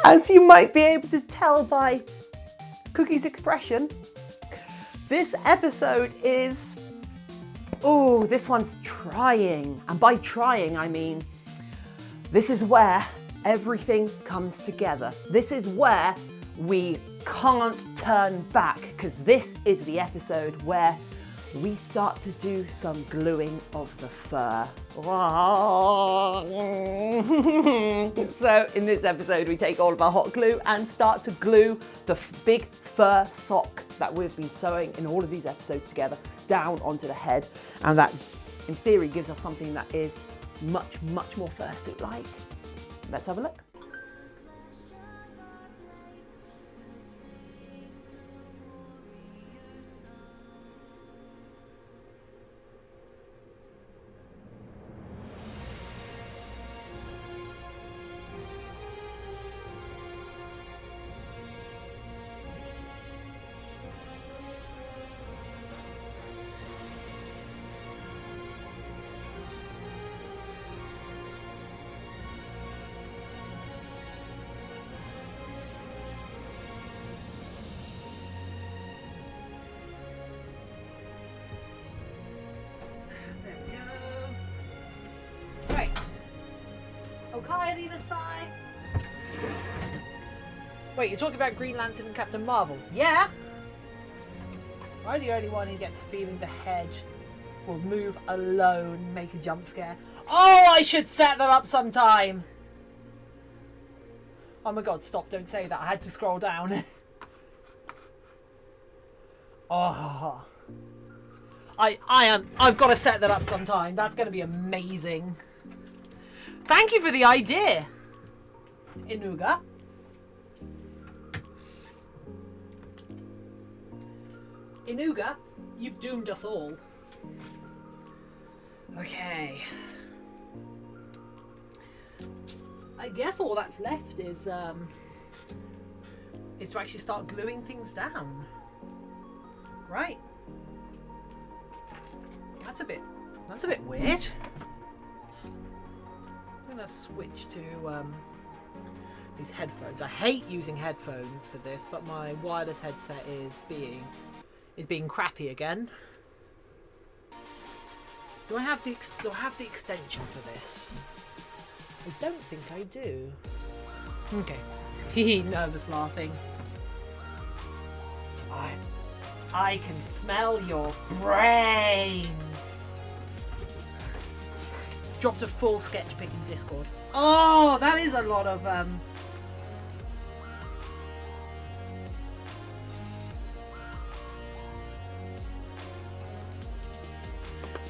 As you might be able to tell by Cookie's expression, this episode is, this one's trying. And by trying, I mean, this is where everything comes together. This is where we can't turn back, because this is the episode where we start to do some gluing of the fur. So in this episode, we take all of our hot glue and start to glue the big fur sock that we've been sewing in all of these episodes together down onto the head. And that, in theory, gives us something that is much, much more fursuit-like. Let's have a look. On either side. Wait, you're talking about Green Lantern and Captain Marvel? Yeah? Am I the only one who gets a feeling the hedge will move alone, make a jump scare? Oh, I should set that up sometime! Oh my god, stop, don't say that. I had to scroll down. Oh. I've got to set that up sometime. That's going to be amazing. Thank you for the idea, Inuga. Inuga, you've doomed us all. Okay. I guess all that's left is to actually start gluing things down. Right? That's a bit weird. I'm gonna switch to these headphones. I hate using headphones for this, but my wireless headset is being crappy again. Do I have the extension for this? I don't think I do. Okay. Hehe, nervous laughing. I can smell your brains. Dropped a full sketch pic in Discord. Oh, that is a lot of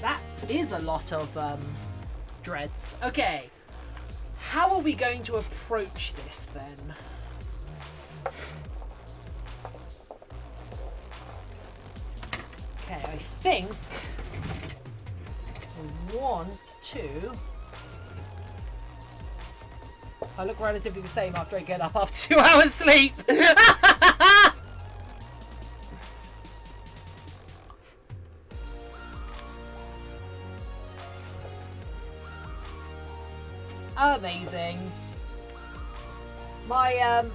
that is a lot of dreads. Okay, how are we going to approach this then? Okay, I think we want to... I look relatively the same after I get up after 2 hours sleep. Amazing. My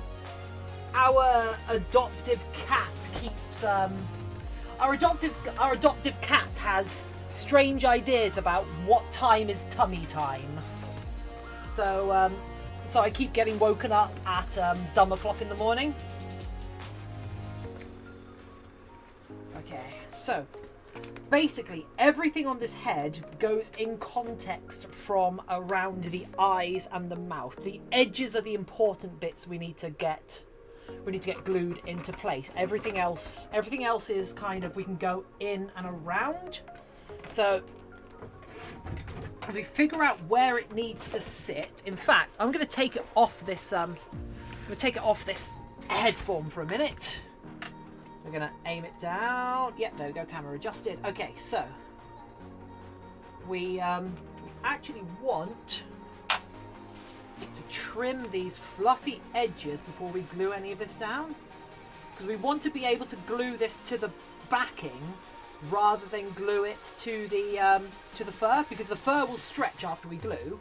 our adoptive cat keeps our adoptive cat has strange ideas about what time is tummy time. So I keep getting woken up at dumb o'clock in the morning. Okay, so basically everything on this head goes in context from around the eyes and the mouth. The edges are the important bits we need to get glued into place. Everything else is kind of, we can go in and around. So if we figure out where it needs to sit, in fact, I'm going to take it off this head form for a minute. We're going to aim it down. Yep, there we go, camera adjusted. Okay, so we actually want to trim these fluffy edges before we glue any of this down, because we want to be able to glue this to the backing rather than glue it to the fur, because the fur will stretch after we glue.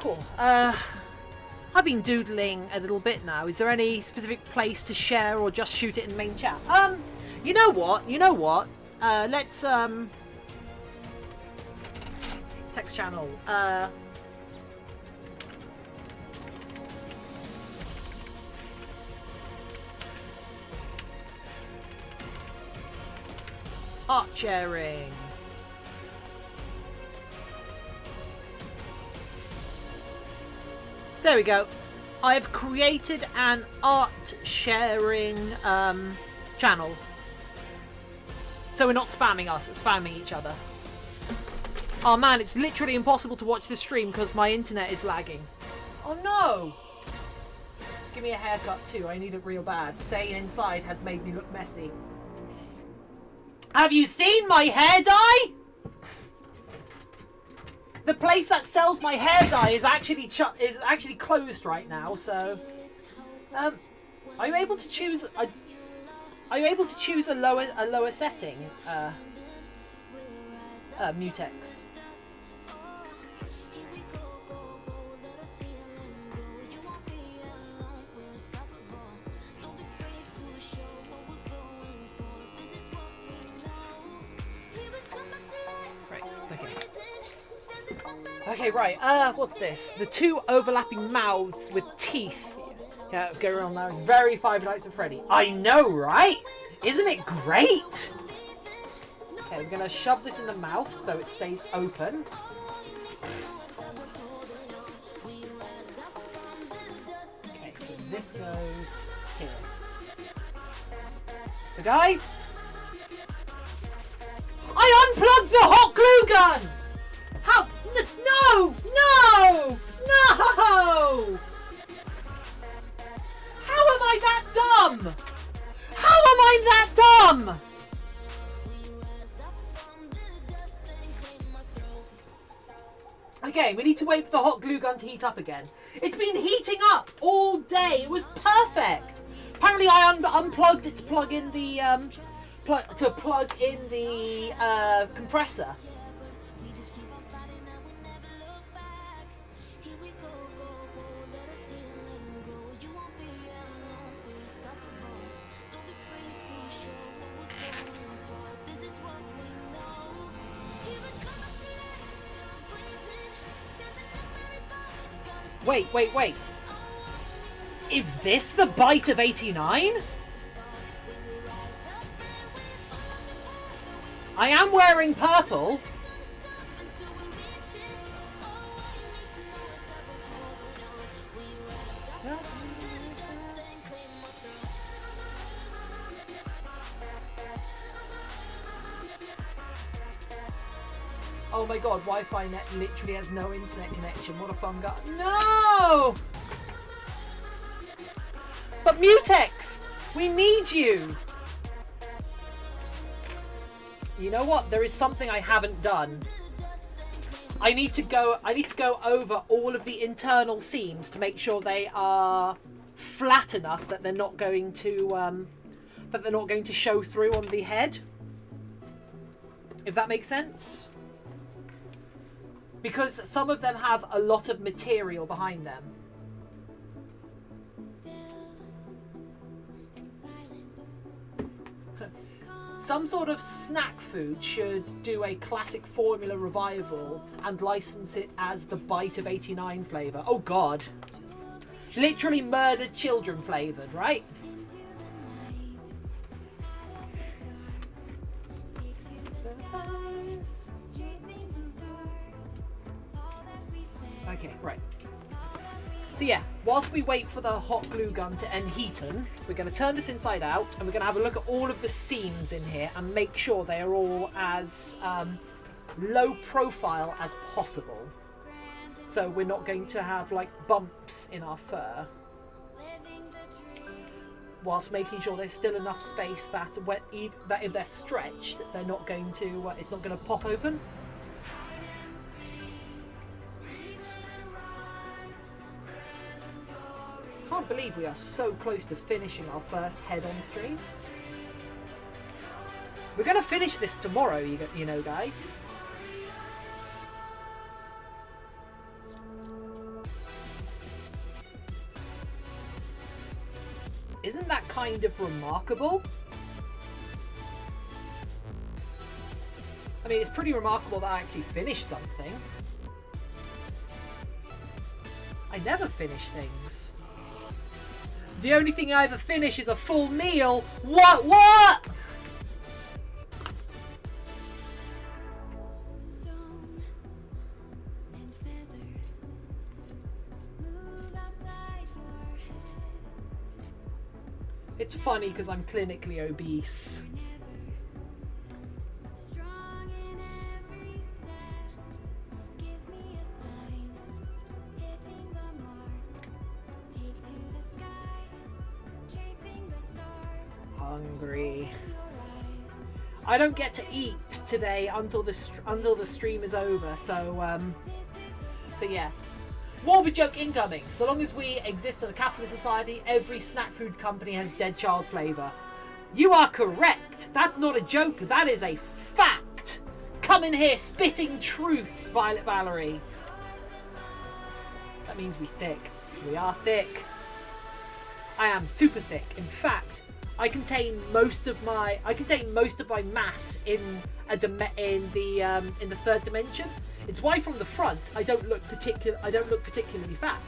Cool. I've been doodling a little bit now. Is there any specific place to share or just shoot it in the main chat? You know what? Let's text channel. Art sharing. There we go. I have created an art sharing channel. So we're not spamming each other. Oh man, it's literally impossible to watch the stream because my internet is lagging. Oh no! Give me a haircut too, I need it real bad. Staying inside has made me look messy. Have you seen my hair dye? The place that sells my hair dye is actually closed right now. So, are you able to choose? Are you able to choose a lower setting, Mutex? Okay, right. What's this? The two overlapping mouths with teeth. Yeah, going on now. It's very Five Nights at Freddy. I know, right? Isn't it great? Okay, we're gonna shove this in the mouth so it stays open. Okay, so this goes here. So, guys, I unplugged the hot glue gun. How? No! No! No! How am I that dumb? How am I that dumb? Okay, we need to wait for the hot glue gun to heat up again. It's been heating up all day. It was perfect. Apparently, I unplugged it to plug in the compressor. Wait. Is this the bite of 89? I am wearing purple. Oh my god, Wi-Fi net literally has no internet connection. What a fun guy. No! But Mutex, we need you. You know what? There is something I haven't done. I need to go over all of the internal seams to make sure they are flat enough that they're not going to show through on the head. If that makes sense. Because some of them have a lot of material behind them. Some sort of snack food should do a classic formula revival and license it as the Bite of 89 flavour. Oh god. Literally murdered children flavoured, right? Okay, right. So yeah, whilst we wait for the hot glue gun to end heating, we're going to turn this inside out and we're going to have a look at all of the seams in here and make sure they are all as low profile as possible. So we're not going to have like bumps in our fur. Whilst making sure there's still enough space that if they're stretched, they're not going to, it's not going to pop open. Can't believe we are so close to finishing our first head-on stream. We're going to finish this tomorrow, you know, guys. Isn't that kind of remarkable? I mean, it's pretty remarkable that I actually finished something. I never finish things. The only thing I ever finish is a full meal. What? It's funny because I'm clinically obese. Hungry. I don't get to eat today until the stream is over. So yeah. Morbid joke incoming. So long as we exist in a capitalist society, every snack food company has dead child flavour. You are correct. That's not a joke. That is a fact. Come in here spitting truths, Violet Valerie. That means we thick. We are thick. I am super thick. In fact, I contain most of my mass in the third dimension. It's why from the front I don't look particularly fat.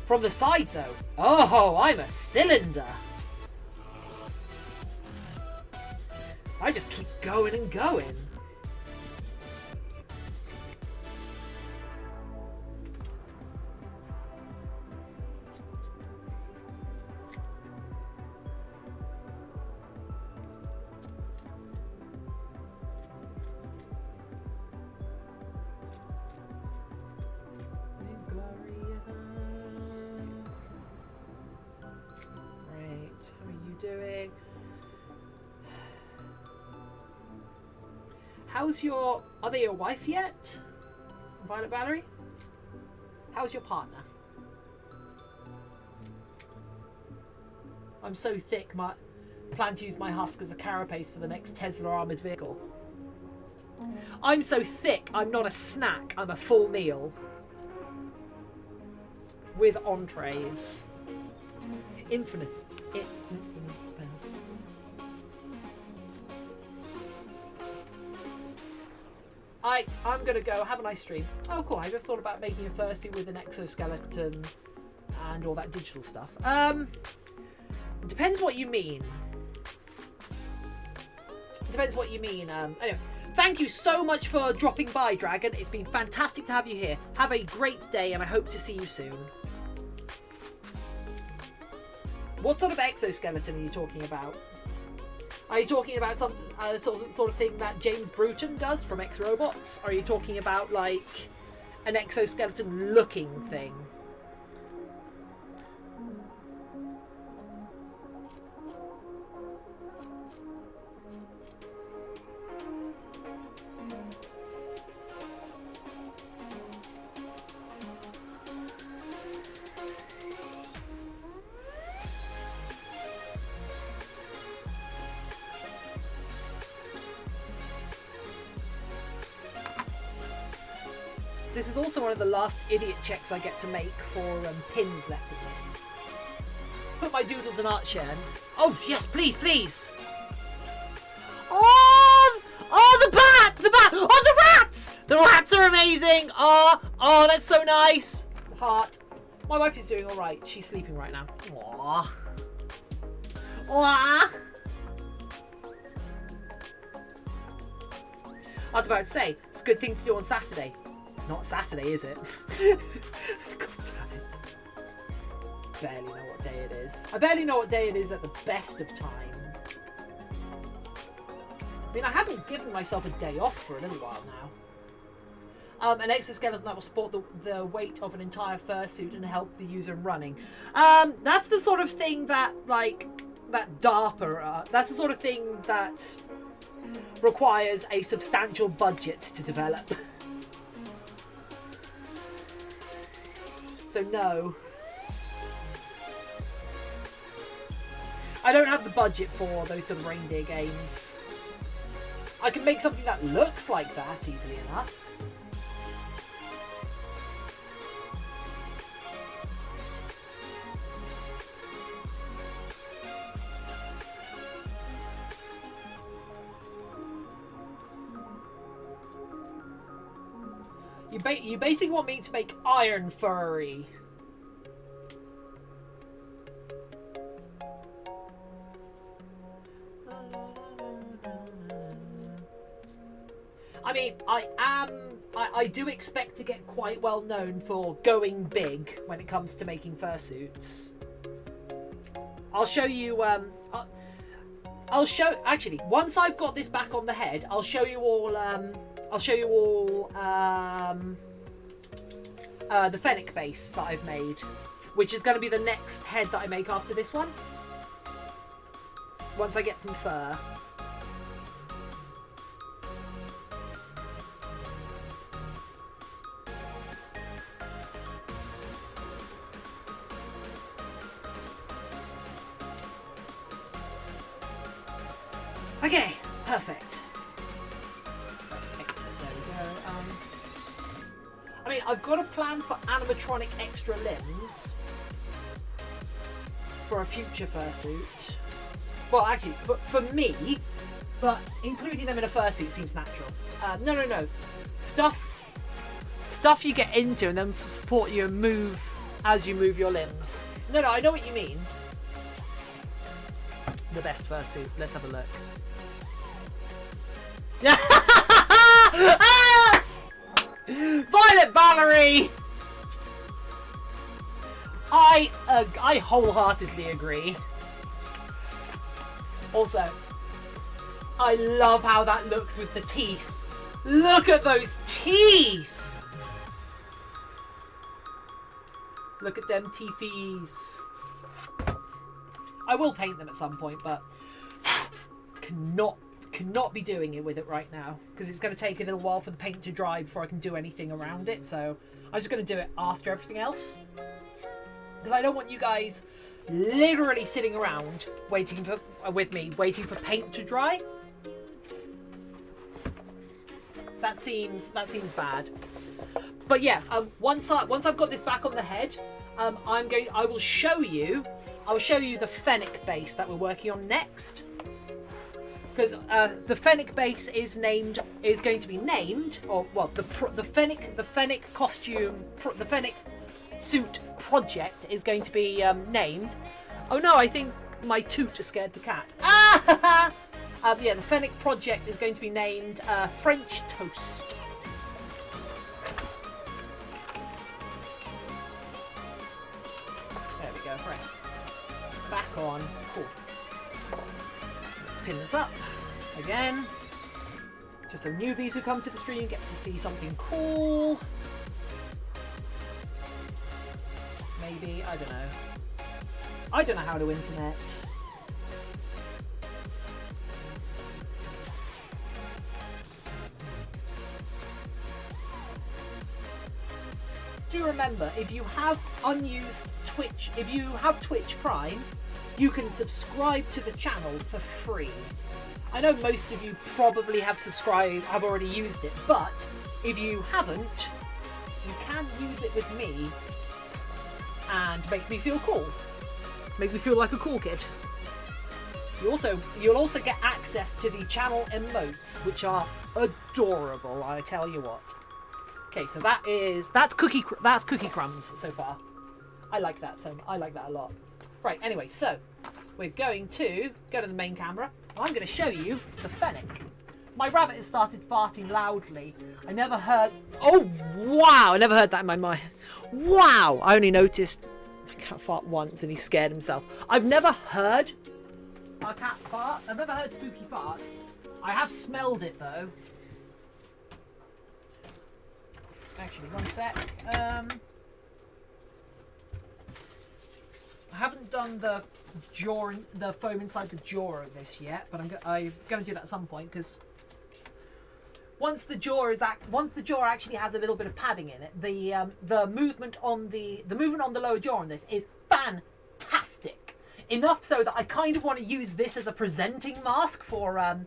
From the side though, oh, I'm a cylinder. I just keep going and going. Are they your wife yet, Violet Valerie? How's your partner? I'm so thick, I plan to use my husk as a carapace for the next Tesla armoured vehicle. I'm so thick, I'm not a snack, I'm a full meal. With entrees. Infinite. I'm gonna go have a nice stream. Oh cool, I just thought about making a Fursuit with an exoskeleton and all that digital stuff. It depends what you mean. It depends what you mean. Anyway, thank you so much for dropping by, Dragon. It's been fantastic to have you here. Have a great day and I hope to see you soon. What sort of exoskeleton are you talking about? Are you talking about some sort of thing that James Bruton does from X-Robots? Are you talking about, like, an exoskeleton-looking thing? This is also one of the last idiot checks I get to make for pins left in this. Put my doodles in art, Sharon. Oh, yes, please, please. Oh, the bat! The bat! Oh, the rats! The rats are amazing! Oh, that's so nice. Heart. My wife is doing all right. She's sleeping right now. Aww. Aww. I was about to say, it's a good thing to do on Saturday. It's not Saturday, is it? God damn it. Barely know what day it is. I barely know what day it is at the best of time. I mean, I haven't given myself a day off for a little while now. An exoskeleton that will support the weight of an entire fursuit and help the user in running. That's the sort of thing that, like, that DARPA, that's the sort of thing that requires a substantial budget to develop. So no. I don't have the budget for those sort of reindeer games. I can make something that looks like that easily enough. You basically want me to make iron furry. I mean, I do expect to get quite well known for going big when it comes to making fursuits. I'll show you, I'll show, actually, once I've got this back on the head, I'll show you all, the Fennec base that I've made, which is going to be the next head that I make after this one. Once I get some fur. Okay, perfect. Exit, there we go. I mean, I've got a plan for animatronic extra limbs for a future fursuit. Well, actually, for me, but including them in a fursuit seems natural. No. Stuff you get into and then support you and move as you move your limbs. No, I know what you mean. The best fursuit. Let's have a look. Violet Valerie! I wholeheartedly agree. Also, I love how that looks with the teeth. Look at those teeth! Look at them teethies. I will paint them at some point, but cannot be doing it with it right now because it's going to take a little while for the paint to dry before I can do anything around it. So I'm just going to do it after everything else because I don't want you guys literally sitting around waiting for waiting for paint to dry. That seems bad. But yeah, once I've got this back on the head, I will show you the Fennec base that we're working on next. Because the Fennec base is going to be named, or well, the Fennec costume, the Fennec suit project is going to be named. Oh no, I think my toot scared the cat. Ah! Yeah, the Fennec project is going to be named French Toast. There we go. Right, back on. Cool. Let's pin this up again. Just so newbies who come to the stream get to see something cool. Maybe, I don't know. I don't know how to internet. Do remember, if you have unused Twitch, if you have Twitch Prime, you can subscribe to the channel for free. I know most of you probably have already used it, but if you haven't, you can use it with me and make me feel cool. Make me feel like a cool kid. You'll also get access to the channel emotes, which are adorable, I tell you what. Okay, so that's cookie crumbs so far. I like that a lot. Right, anyway, so we're going to go to the main camera. I'm going to show you the Fennec. My rabbit has started farting loudly. I never heard... Oh, wow! I never heard that in my mind. Wow! I only noticed my cat fart once and he scared himself. I've never heard a cat fart. I've never heard spooky fart. I have smelled it, though. Actually, one sec. I haven't done the foam inside the jaw of this yet, but I'm going to do that at some point because once the jaw actually has a little bit of padding in it, the movement on the lower jaw on this is fantastic. Enough so that I kind of want to use this as a presenting mask for a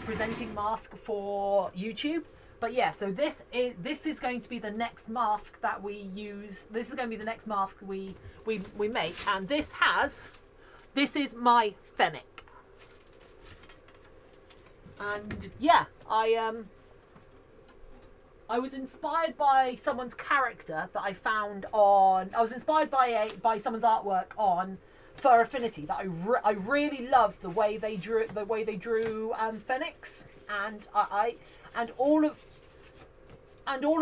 presenting mask for YouTube. But yeah, so this is going to be the next mask that we use. This is going to be the next mask we make, and this is my Fennec. And yeah, I was inspired by someone's character that I found on. I was inspired by someone's artwork on Fur Affinity. That I really loved the way they drew Fennecs, and and all of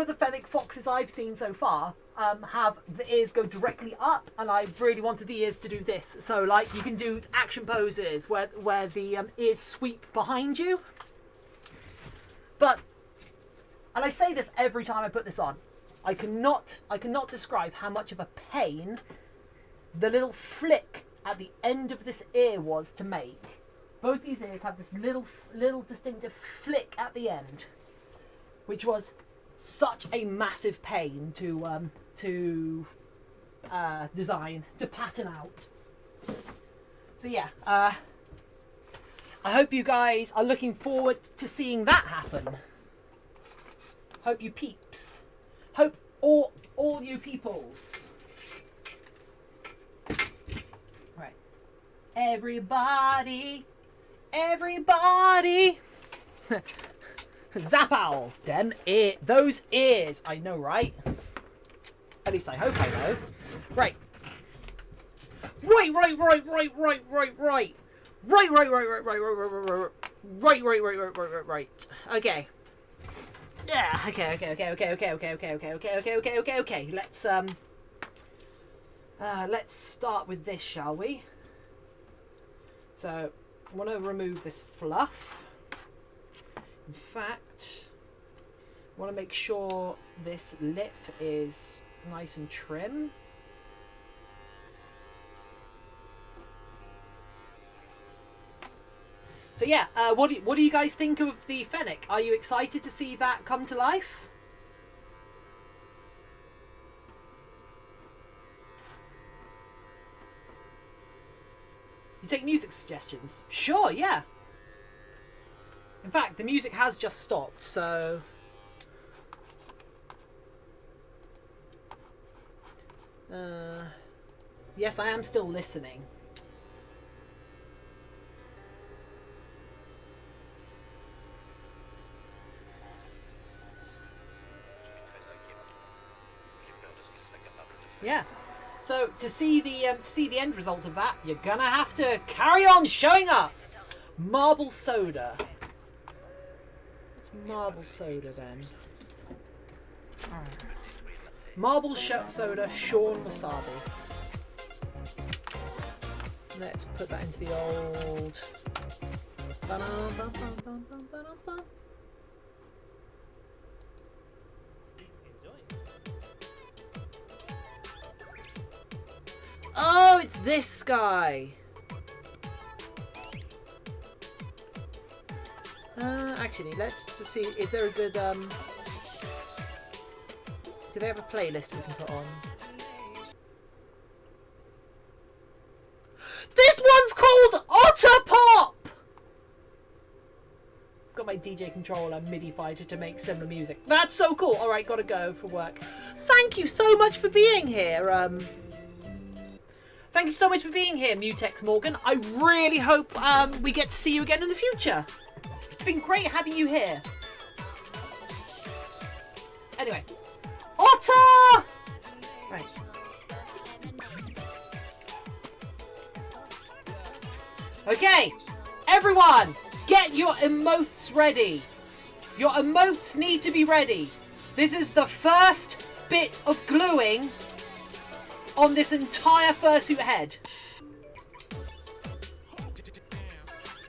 the Fennec foxes I've seen so far have the ears go directly up, and I really wanted the ears to do this. So like you can do action poses where the ears sweep behind you. But, and I say this every time I put this on, I cannot describe how much of a pain the little flick at the end of this ear was to make. Both these ears have this little distinctive flick at the end, which was such a massive pain to design, to pattern out. So yeah, I hope you guys are looking forward to seeing that happen. Hope you peeps. Hope all you peoples. Right. Everybody. Zapow. Those ears. I know, right? At least I hope I know. Right. Right. Okay. Yeah. Okay. Let's start with this, shall we? So, I want to remove this fluff. In fact, I want to make sure this lip is nice and trim. So yeah, what do you guys think of the Fennec? Are you excited to see that come to life? You take music suggestions? Sure, yeah. In fact, the music has just stopped, so... yes, I am still listening. Yeah. So to see the end result of that, you're gonna have to carry on showing up. Marble soda. What's marble soda then? Marble soda, Sean Wasabi. Let's put that into the old. Oh, it's this guy. Actually, let's just see. Is there a good do they have a playlist we can put on? This one's called Otter Pop. Got my DJ controller MIDI-fied to make similar music. That's so cool. All right, gotta go for work. Thank you so much for being here. Thank you so much for being here, Mutex Morgan. I really hope we get to see you again in the future. It's been great having you here. Anyway. Otter! Right. Okay. Everyone, get your emotes ready. Your emotes need to be ready. This is the first bit of gluing on this entire fursuit head.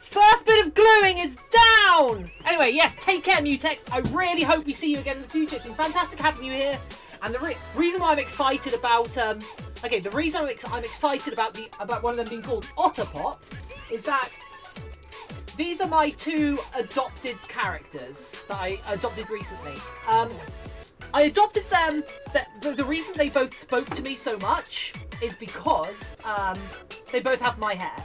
First bit of gluing is down! Anyway, yes, take care, Mutex. I really hope we see you again in the future. It's been fantastic having you here. And the reason why I'm excited about... the reason I'm excited about one of them being called Otter Pop is that these are my two adopted characters that I adopted recently. I adopted them. The reason they both spoke to me so much is because they both have my hair.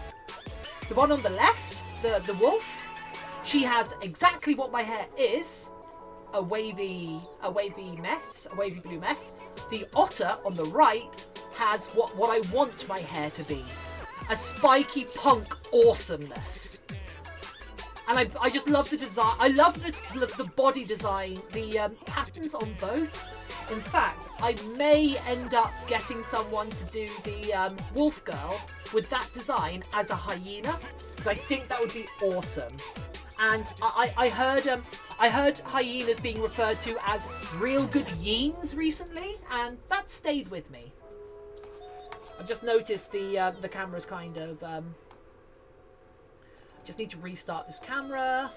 The one on the left, the wolf, she has exactly what my hair is, a wavy mess, a wavy blue mess. The otter on the right has what I want my hair to be, a spiky punk awesomeness. And I just love the design. I love the body design, the patterns on both. In fact, I may end up getting someone to do the wolf girl with that design as a hyena, because I think that would be awesome. And I heard hyenas being referred to as real good yeens recently, and that stayed with me. I've just noticed the camera's kind of just need to restart this camera.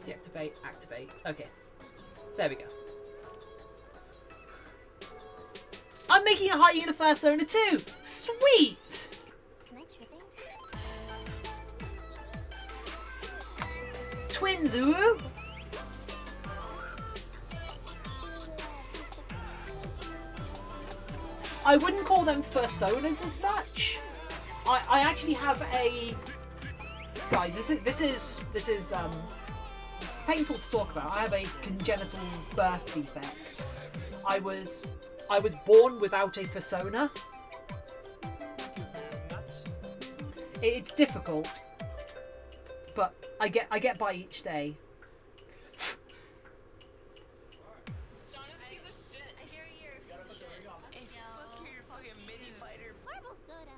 Deactivate, activate. Okay, there we go. I'm making a hyena persona too. Sweet. Am I tripping? Twins, ooh. I wouldn't call them personas as such. I actually have a guys. This is painful to talk about. I have a congenital birth defect. I was born without a persona. It's difficult, but I get by each day. Shauna's a piece of shit. I hear you're a piece of shit. Hey, fuck you, you're fucking mini fighter. Marble soda.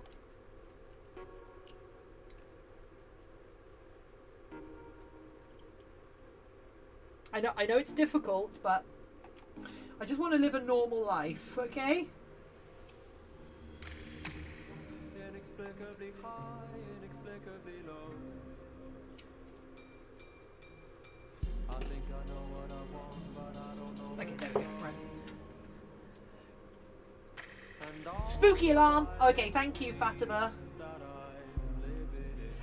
I know it's difficult, but I just want to live a normal life, okay? Inexplicably high, inexplicably low. I think I know what I want, but I don't know. Okay, there we go. Right. And all Spooky alarm. Okay, thank you, Fatima. that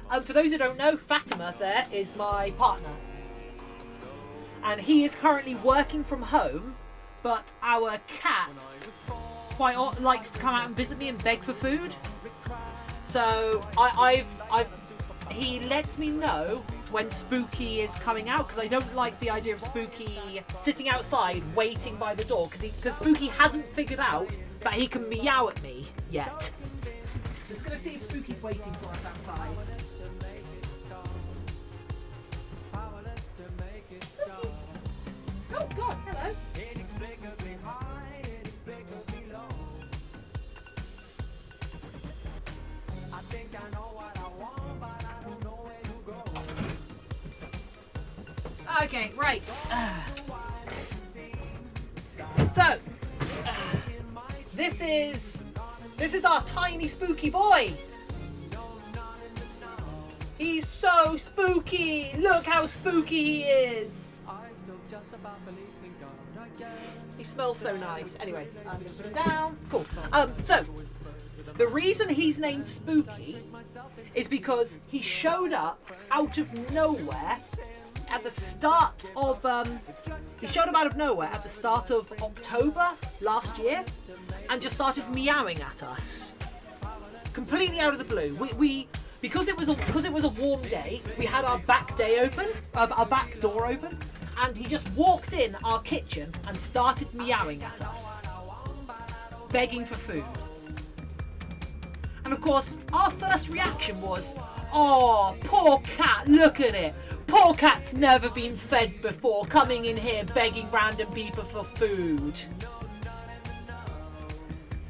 I'm living For those who don't know, Fatima there is my partner, and he is currently working from home. But our cat quite likes to come out and visit me and beg for food. So he lets me know when Spooky is coming out, because I don't like the idea of Spooky sitting outside waiting by the door, because Spooky hasn't figured out that he can meow at me yet. Just gonna see if Spooky's waiting for us outside. Spooky. Oh God, hello. inexplicably high, inexplicably low. I think I know what I want, but I don't know where to go. Okay, right. So, this is our tiny spooky boy. He's so spooky. Look how spooky he is. I still just about believed in God again. He smells so nice. Anyway, I'm gonna put him down. Cool. So the reason he's named Spooky is because he showed up out of nowhere at the start of October last year, and just started meowing at us completely out of the blue. We because it was a warm day, we had our back door open, and he just walked in our kitchen and started meowing at us, begging for food. And of course, our first reaction was, "Oh, poor cat, look at it. Poor cat's never been fed before, coming in here begging random people for food."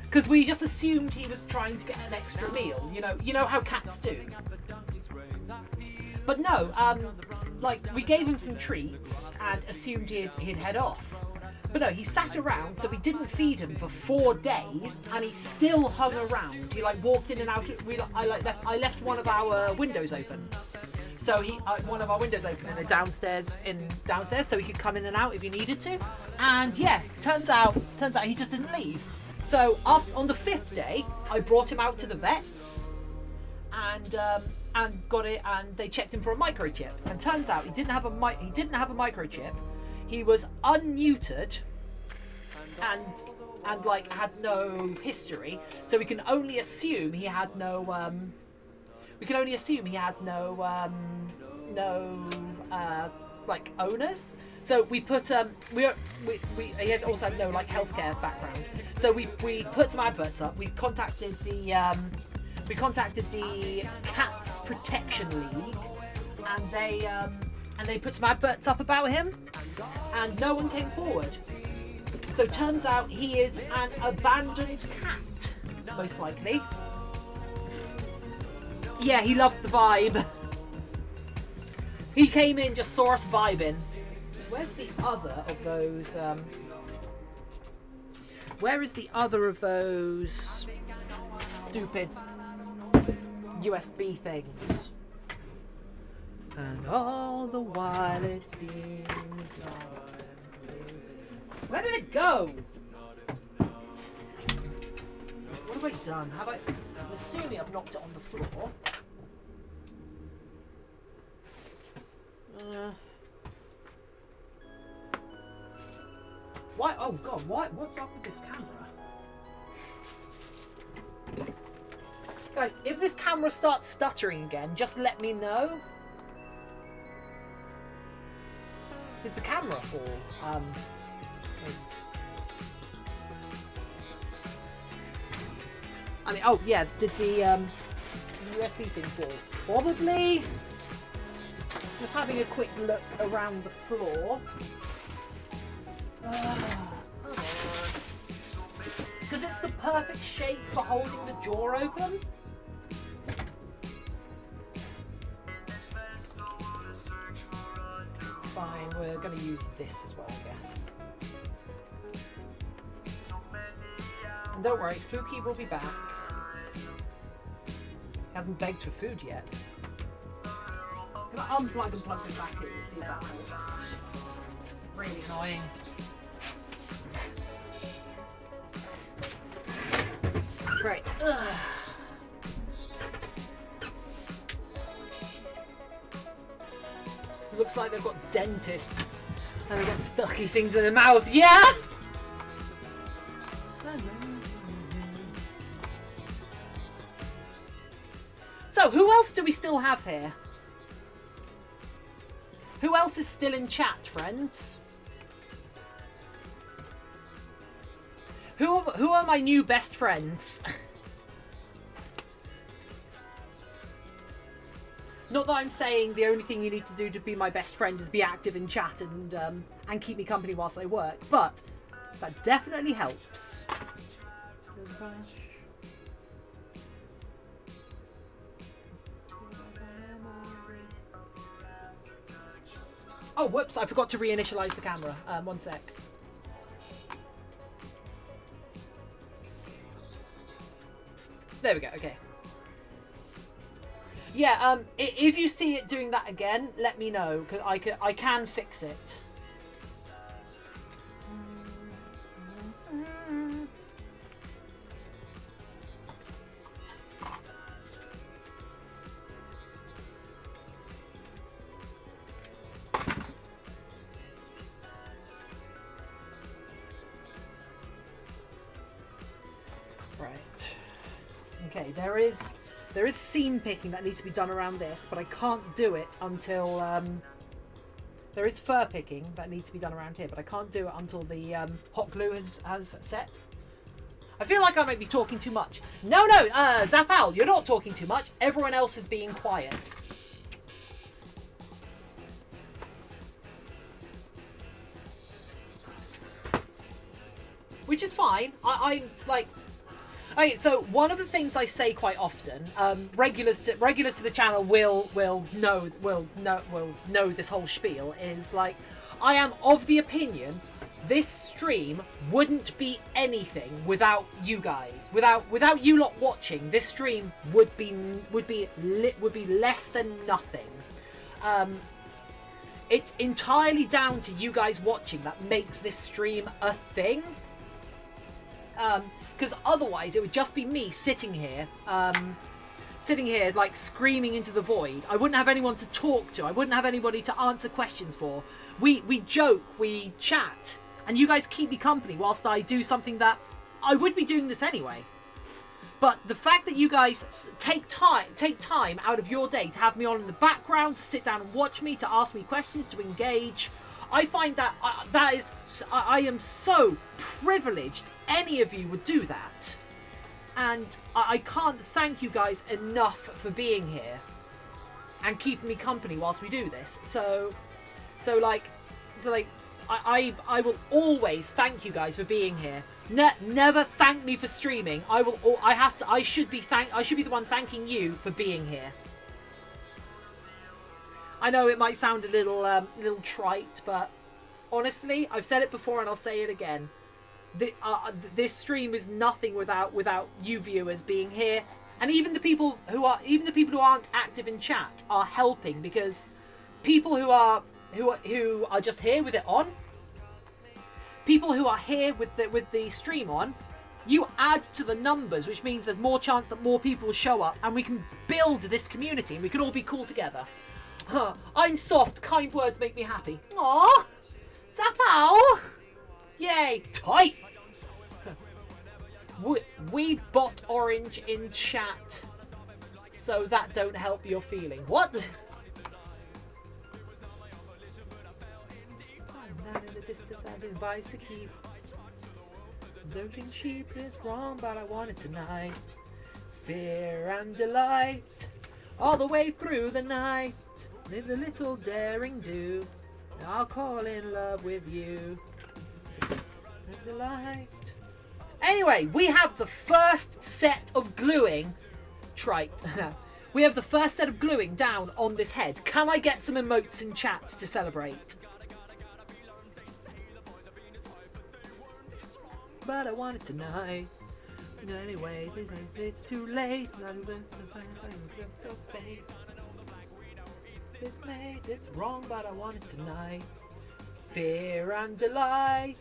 Because we just assumed he was trying to get an extra meal. You know how cats do. But no, we gave him some treats and assumed he'd head off. But no, he sat around, so we didn't feed him for 4 days, and he still hung around. He walked in and out. I left one of our windows open, so one of our windows open in the downstairs, so he could come in and out if he needed to. And yeah, turns out he just didn't leave. So on the 5th day, I brought him out to the vets, and got it, and they checked him for a microchip. And turns out he didn't have a microchip. He was unneutered and had no history, so we can only assume he had no owners. So we put he had also had no healthcare background. So we put some adverts up. We contacted the Cats Protection League, and they put some adverts up about him, and no one came forward. So turns out he is an abandoned cat, most likely. Yeah, he loved the vibe. He came in, just saw us vibing. Where's the other of those? Where is the other of those stupid USB things? And all the while it seems like... Where did it go? What have I done? I'm assuming I've knocked it on the floor. Why? Oh god! Why? What's wrong with this camera? Guys, if this camera starts stuttering again, just let me know. Did the camera fall? I mean, oh yeah, did the USB thing fall? Probably. Just having a quick look around the floor. Because it's the perfect shape for holding the jaw open. Fine, we're going to use this as well, I guess. And don't worry, Spooky will be back. He hasn't begged for food yet. I'm going to unplug and plug him back in and see if that works. Really annoying. Right. Ugh. Looks like they've got dentist and they've got stucky things in their mouth. Yeah? So, who else do we still have here? Who else is still in chat, friends? Who are my new best friends? Not that I'm saying the only thing you need to do to be my best friend is be active in chat and keep me company whilst I work, but that definitely helps. Oh, whoops, I forgot to reinitialize the camera. One sec. There we go, okay. Yeah, if you see it doing that again, let me know, because I can fix it. Okay, there is seam picking that needs to be done around this, but I can't do it until there is fur picking that needs to be done around here, but I can't do it until the hot glue has set. I feel like I might be talking too much. No, Zapal, you're not talking too much. Everyone else is being quiet. Which is fine. I'm like... Okay, so one of the things I say quite often, regulars to the channel will know this whole spiel, is like, I am of the opinion this stream wouldn't be anything without you guys. Without you lot watching, this stream would be less than nothing. It's entirely down to you guys watching that makes this stream a thing. Because otherwise it would just be me sitting here like screaming into the void. I wouldn't have anyone to talk to. I wouldn't have anybody to answer questions for. We joke, we chat, and you guys keep me company whilst I do something that I would be doing this anyway. But the fact that you guys take time out of your day to have me on in the background, to sit down and watch me, to ask me questions, to engage, I find that I am so privileged any of you would do that. And I can't thank you guys enough for being here. and keeping me company whilst we do this. So I will always thank you guys for being here. Never thank me for streaming. I should be the one thanking you for being here. I know it might sound a little trite, but honestly, I've said it before and I'll say it again. This stream is nothing without you viewers being here, and even the people who aren't active in chat are helping, because people who are just here with it on, people who are here with the stream on, you add to the numbers, which means there's more chance that more people will show up, and we can build this community, and we can all be cool together. I'm soft. Kind words make me happy. Aww, Zapow! Yay! Tight! We bot orange in chat, so that don't help your feeling. What? None in the distance I've been advised to keep. Looking cheap is wrong, but I want it tonight. Fear and delight, all the way through the night. Live a little daring do. I'll call in love with you. And delight. Anyway, we have the first set of gluing. Trite. We have the first set of gluing down on this head. Can I get some emotes in chat to celebrate? But I want it tonight. Anyway, it's too late. It's made, it's wrong, but I want it tonight. Fear and delight,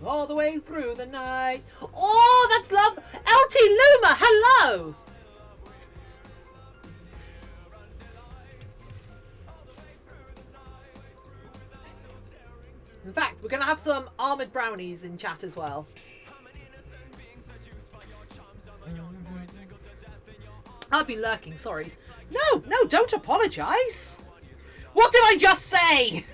all the way through the night. Oh, that's love. LT Luma, hello. In fact, we're going to have some armoured brownies in chat as well. I've been lurking, sorry. No, don't apologise. What did I just say?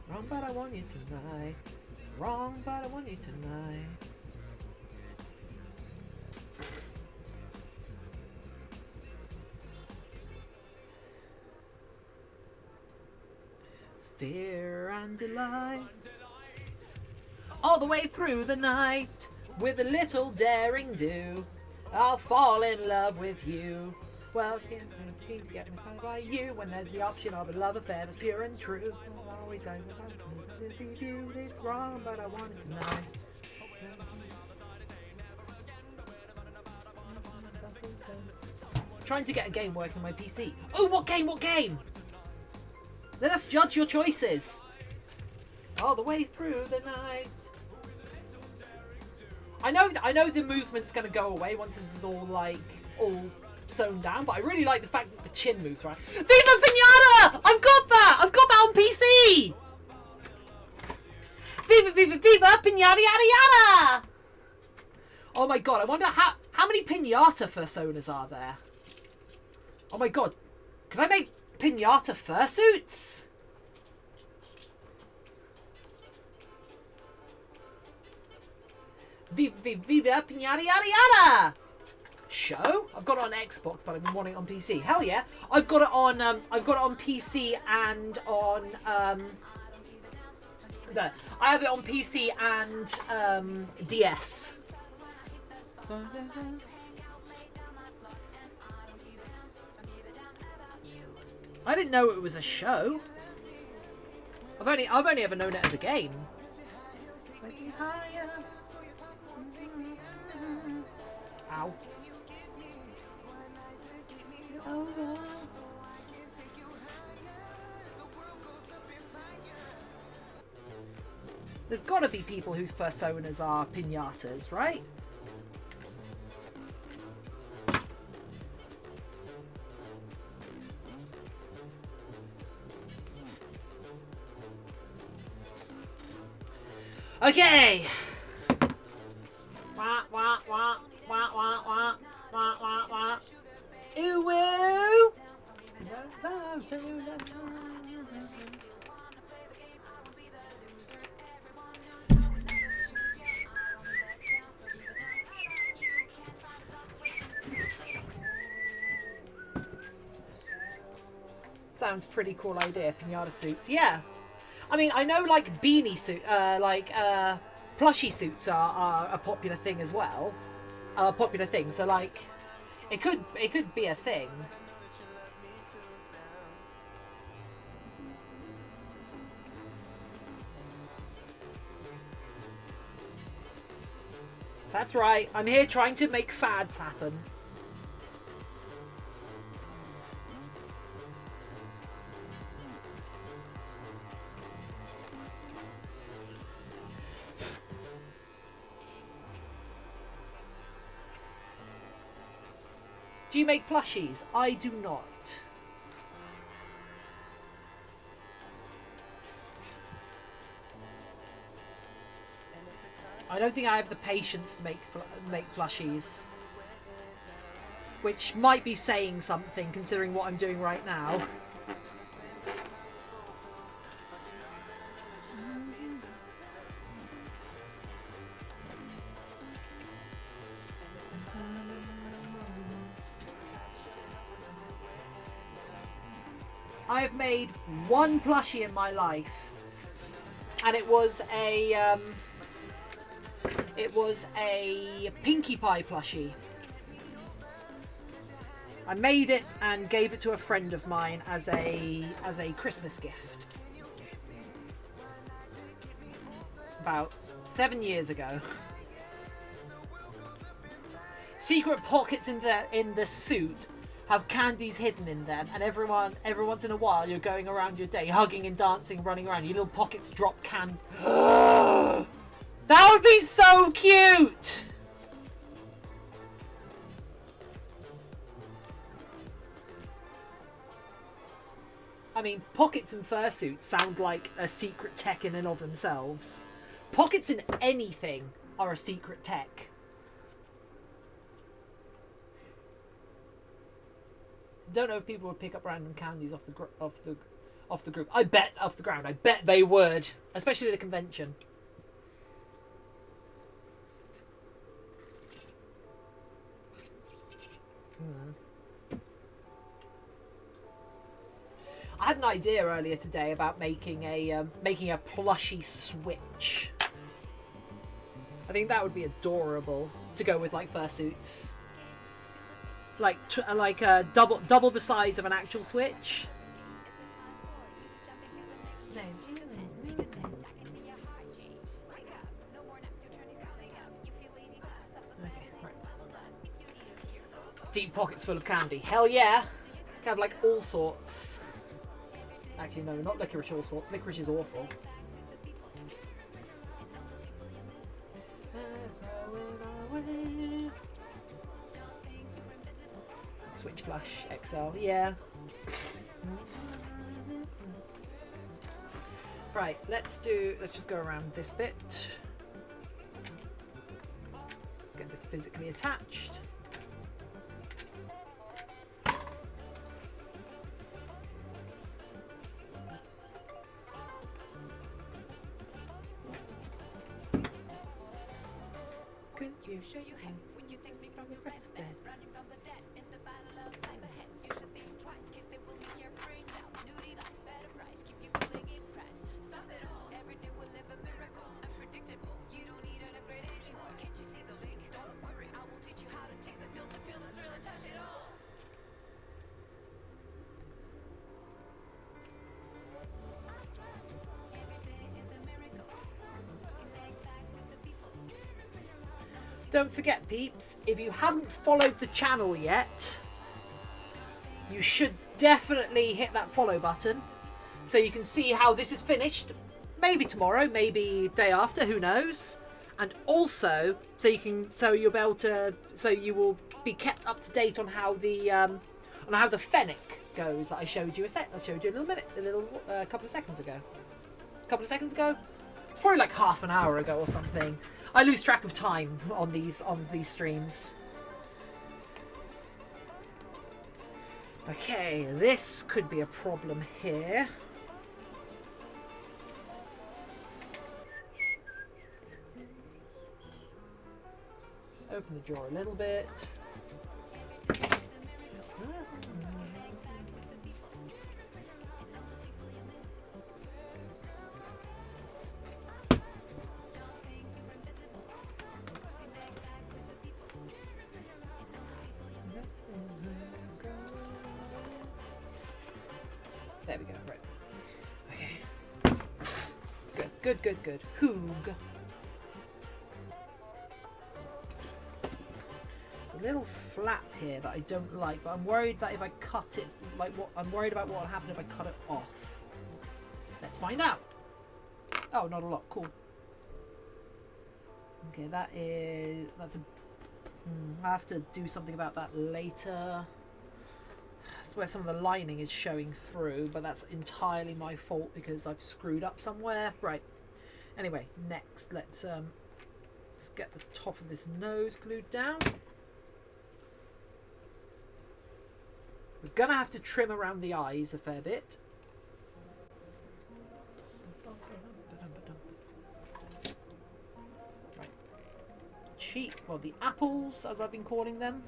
Wrong, but I want you tonight. Wrong, but I want you tonight. Fear and delight, all the way through the night, with a little daring do, I'll fall in love with you. Well, keen to get me found by you, when there's the option of a love affair that's pure and true. I'll always say that you, it's wrong, but I want it tonight. Trying to get a game working on my PC. Oh, what game? What game? Let us judge your choices. All the way through the night. I know the movement's gonna go away once this is all sewn down, but I really like the fact that the chin moves, right? Viva Pinata! I've got that on PC! Viva Pinata yada yada! Oh my god, I wonder how many Pinata fursuits are there? Oh my god, can I make Pinata fursuits? Viva Pinata yada yada! Show? I've got it on Xbox, but I've been wanting it on PC. Hell yeah! I've got it on PC and on I have it on PC and DS. I didn't know it was a show. I've only ever known it as a game. Ow. There's gotta be people whose personas are pinatas, right? Okay. Wah wah wah wah wah wah wah wah wah. Ooh woo. Sounds pretty cool idea, pinata suits. Yeah. I mean, I know like beanie suit, plushie suits are a popular thing as well. Popular thing. So like, it could be a thing. That's right. I'm here trying to make fads happen. Do you make plushies? I do not. I don't think I have the patience to make plushies. Which might be saying something considering what I'm doing right now. I have made one plushie in my life, and it was a Pinkie Pie plushie. I made it and gave it to a friend of mine as a Christmas gift about 7 years ago. Secret pockets in the suit have candies hidden in them, and every once in a while you're going around your day hugging and dancing, running around. Your little pockets drop candy. That would be so cute. I mean, pockets and fursuits sound like a secret tech in and of themselves. Pockets in anything are a secret tech. Don't know if people would pick up random candies off the group. I bet off the ground. I bet they would, especially at a convention. I had an idea earlier today about making a plushie Switch. I think that would be adorable to go with like fursuits. Like double the size of an actual Switch. Okay, right. Deep pockets full of candy. Hell yeah! Can have like all sorts. Actually, no, not licorice all sorts. Licorice is awful. Switch Plush XL, yeah. Right, let's just go around this bit. Let's get this physically attached. Could you show you how when you text me from your bed, running from the dead in the battle of cyberheads? You should think twice, cause they will leak your brains out. New device, better price, keep you feeling impressed. Stop it all, every day will live a miracle. Unpredictable, you don't need an upgrade anymore. Can't you see the link? Don't worry, I will teach you how to take the pill to feel the thrill and touch it all. Every day is a miracle. Connect back with the people. Don't forget, peeps, if you haven't followed the channel yet, you should definitely hit that follow button so you can see how this is finished. Maybe tomorrow, maybe day after, who knows? And also, so you will be kept up to date on how the Fennec goes that I showed you a couple of seconds ago. Probably like half an hour ago or something. I lose track of time on these streams. Okay, this could be a problem here. Just open the drawer a little bit. Good, good, good. Hoog. A little flap here that I don't like, but I'm worried that if I cut it, I'm worried about what will happen if I cut it off. Let's find out. Oh, not a lot. Cool. Okay, that's a. I have to do something about that later. That's where some of the lining is showing through, but that's entirely my fault because I've screwed up somewhere. Right. Anyway, next, let's get the top of this nose glued down. We're gonna have to trim around the eyes a fair bit. Right. Cheek, well, the apples, as I've been calling them.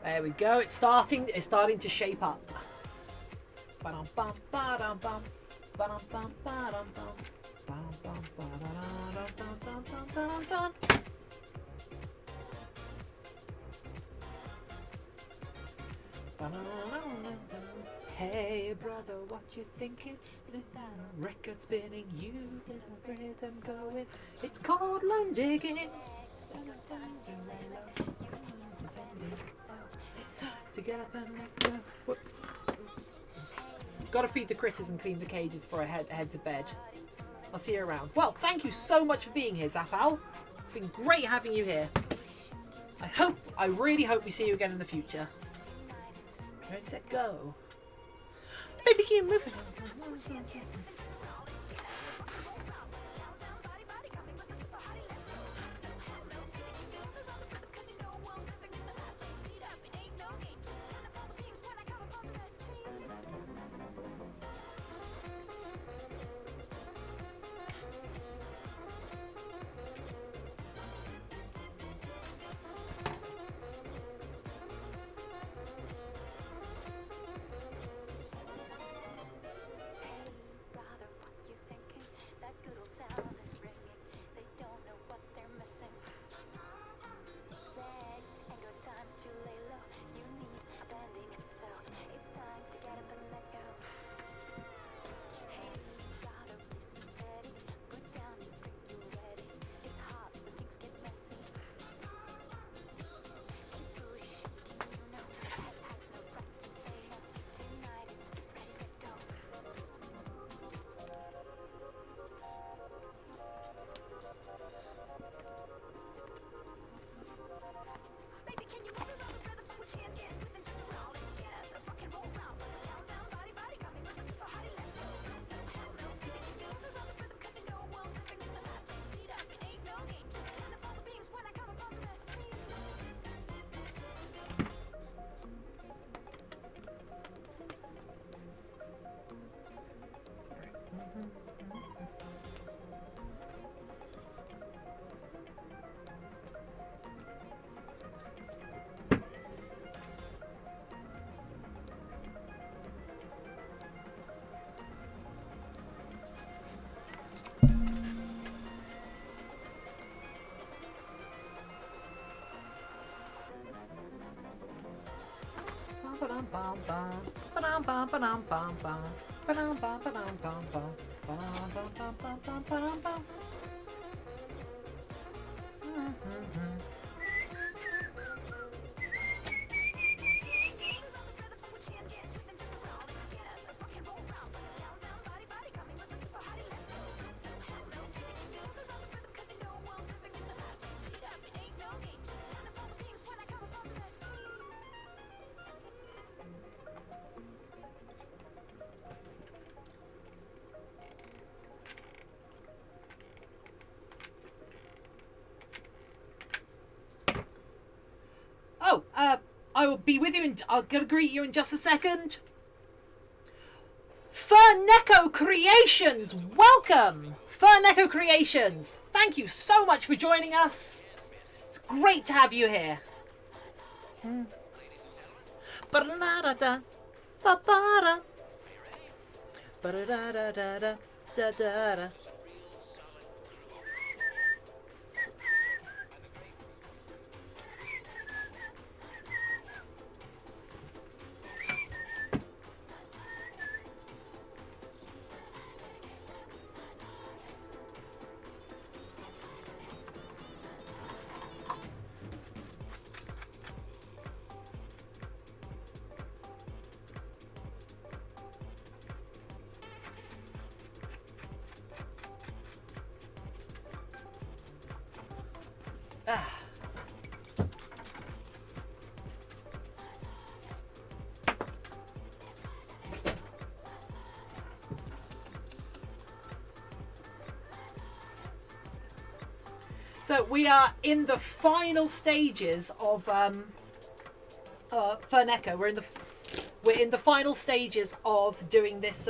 There we go. It's starting to shape up. Ba-dum bum ba-dum bum. Ba-dum bum ba-dum bum. Hey brother, what you thinking? This record spinning, you get a rhythm going. It's called lone digging. To get up and let go. Gotta feed the critters and clean the cages before I head to bed. I'll see you around. Well, thank you so much for being here, Zafal. It's been great having you here. I really hope we see you again in the future. Ready, set, go. Baby, keep moving. I will be with you and I'll gonna greet you in just a second. Fernecco Creations, welcome! Fernecco Creations, thank you so much for joining us. It's great to have you here. Ba-da-da-da-da, ba-ba-da. Ba-da-da-da-da-da, da-da-da. Ah. So we are in the final stages of Fernecco. We're in the final stages of doing this.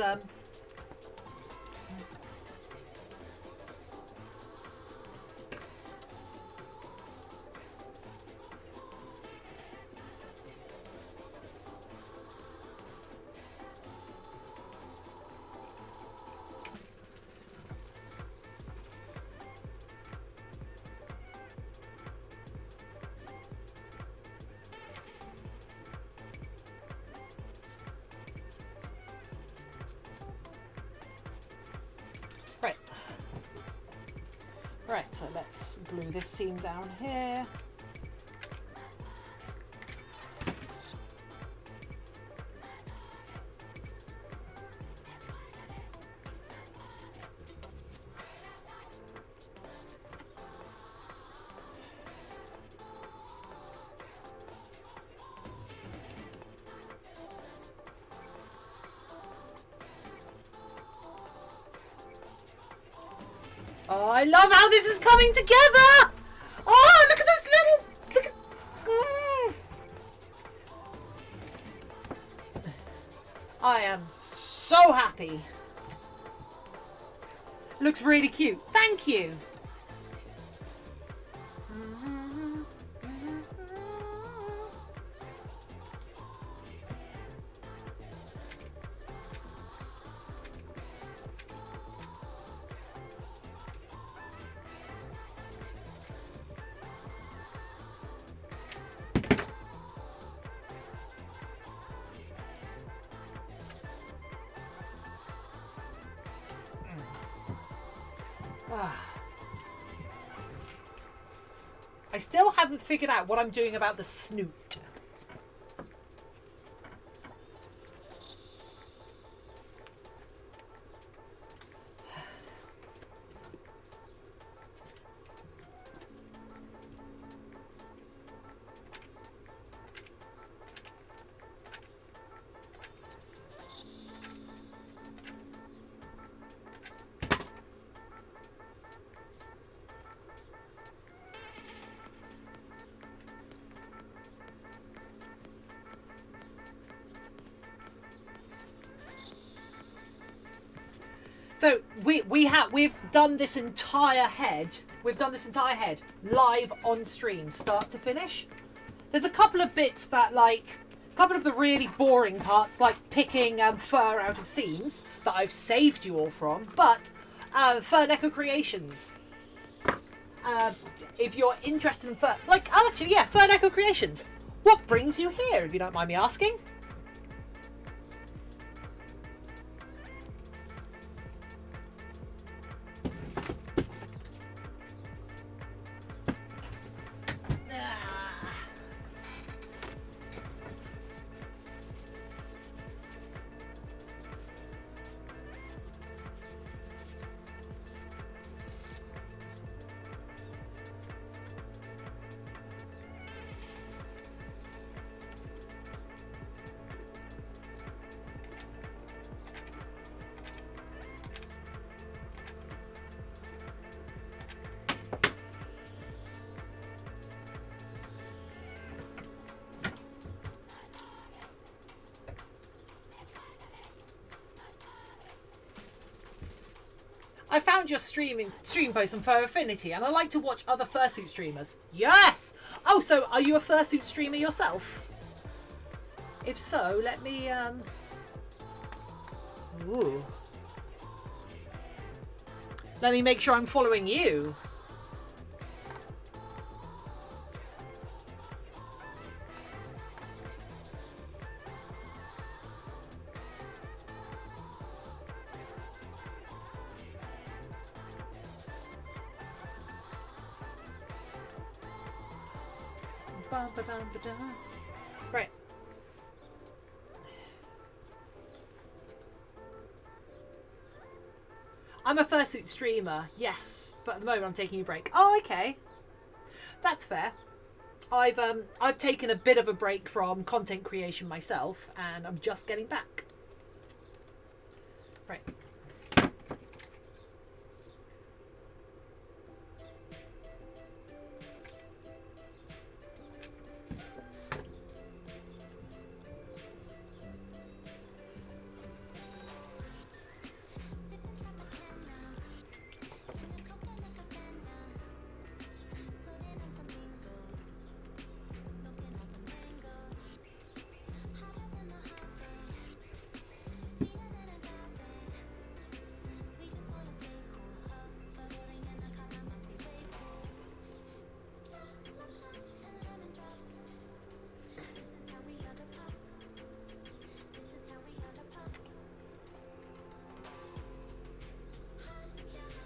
Right. Right, so let's glue this seam down here. Oh, I love how this is coming together! Oh, look at this little... Look at... I am so happy. Looks really cute. Thank you. I still haven't figured out what I'm doing about the snoot. So we've done this entire head. We've done this entire head live on stream, start to finish. There's a couple of bits that a couple of the really boring parts, like picking fur out of seams, that I've saved you all from. But Fernecco Creations. If you're interested in Fernecco Creations. What brings you here, if you don't mind me asking? I found your stream post on Fur Affinity, and I like to watch other fursuit streamers. Yes! Oh, so are you a fursuit streamer yourself? If so, let me Ooh. Let me make sure I'm following you. Right. I'm a fursuit streamer, yes, but at the moment I'm taking a break. Oh, okay. That's fair. I've taken a bit of a break from content creation myself, and I'm just getting back. Right.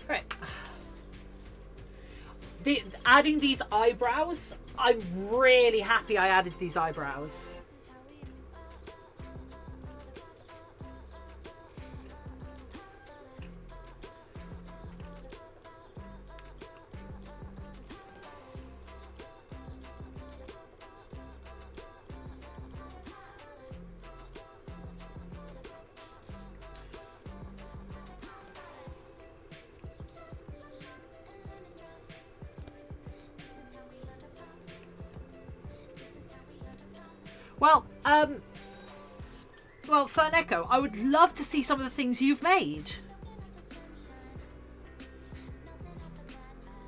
Right. Adding these eyebrows, I'm really happy I added these eyebrows. Well, Fern Echo, I would love to see some of the things you've made.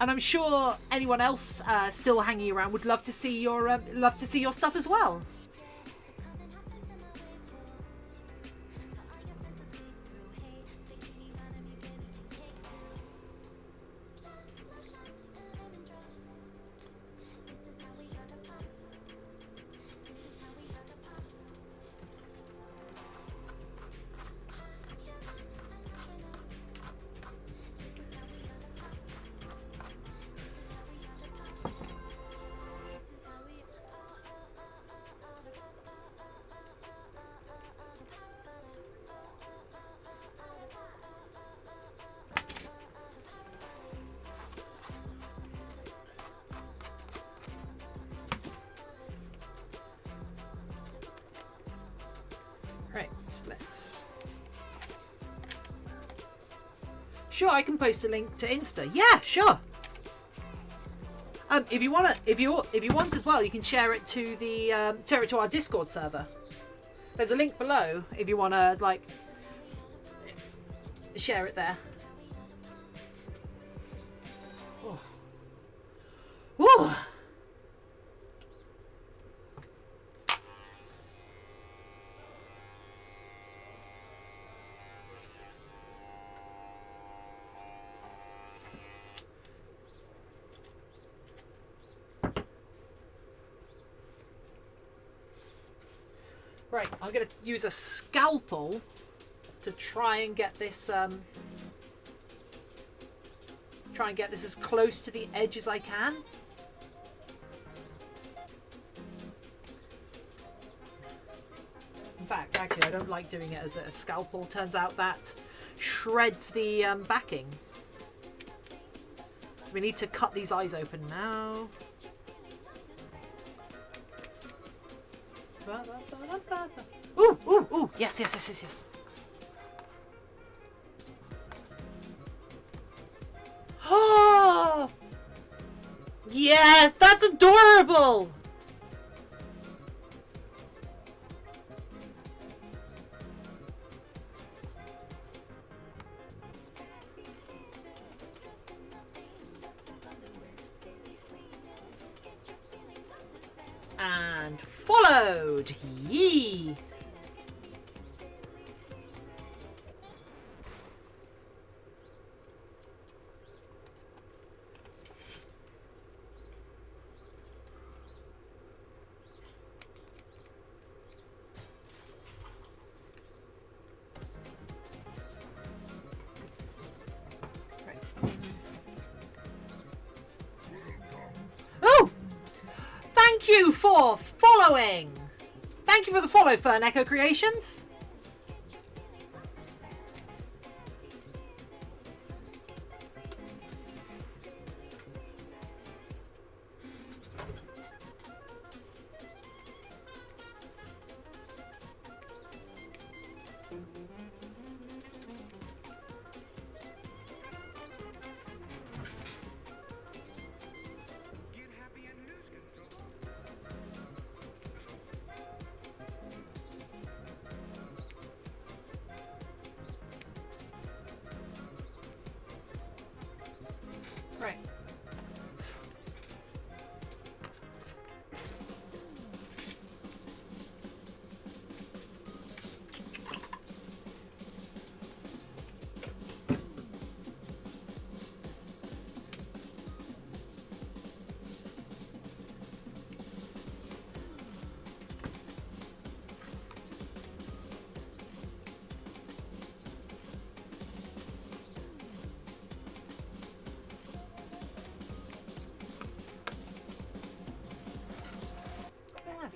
And I'm sure anyone else still hanging around would love to see your stuff as well. Right, let's... Sure, I can post a link to Insta. Yeah, sure. If you want as well, you can share it to the share it to our Discord server. There's a link below if you want to like share it there. Oh. Woo! Right, I'm going to use a scalpel to try and get this as close to the edge as I can. In fact, actually, I don't like doing it as a scalpel. Turns out that shreds the backing. So we need to cut these eyes open now. Ooh, ooh, ooh. Yes, yes, yes, yes, yes. Oh! Yes, that's adorable! And followed. Yee. Oh! Thank you for following! Thank you for the follow, Fern Echo Creations!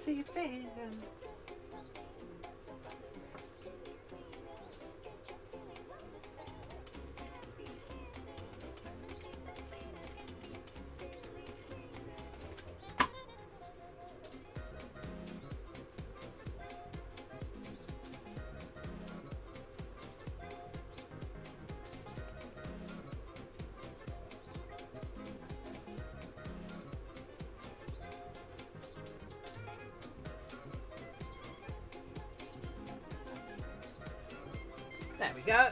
see fingers. There we go.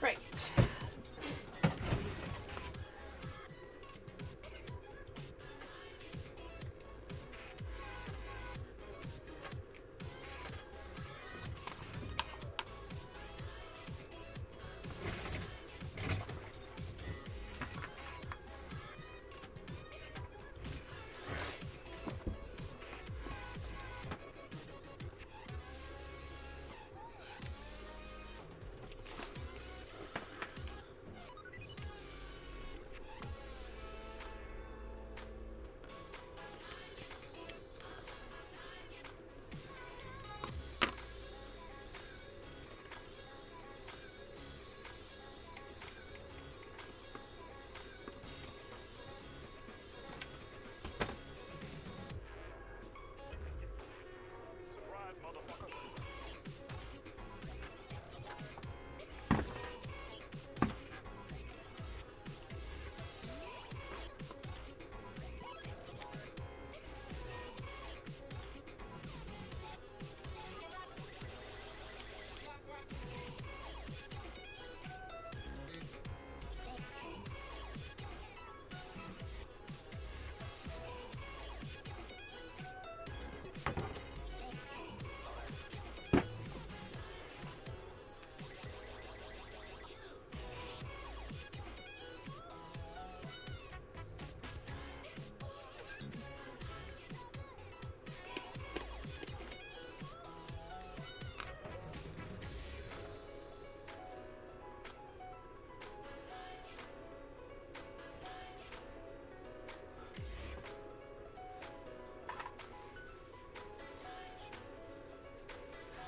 Right.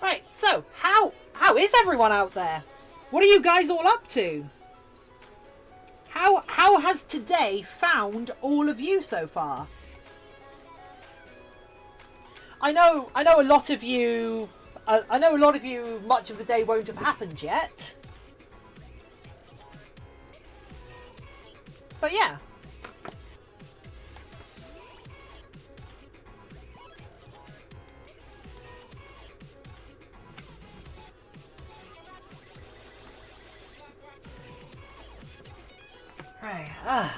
Right, so how is everyone out there? What are you guys all up to? How has today found all of you so far? I know a lot of you. I know a lot of you. Much of the day won't have happened yet. But yeah. Right. Rah,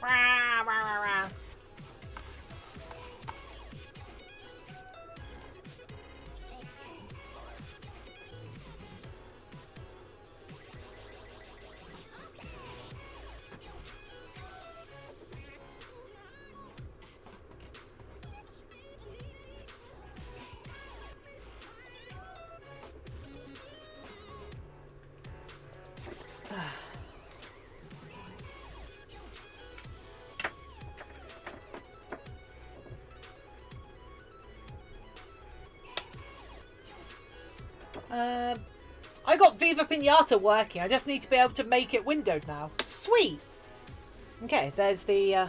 rah, rah, rah. I got Viva Pinata working. I just need to be able to make it windowed now. Sweet. Okay, there's the.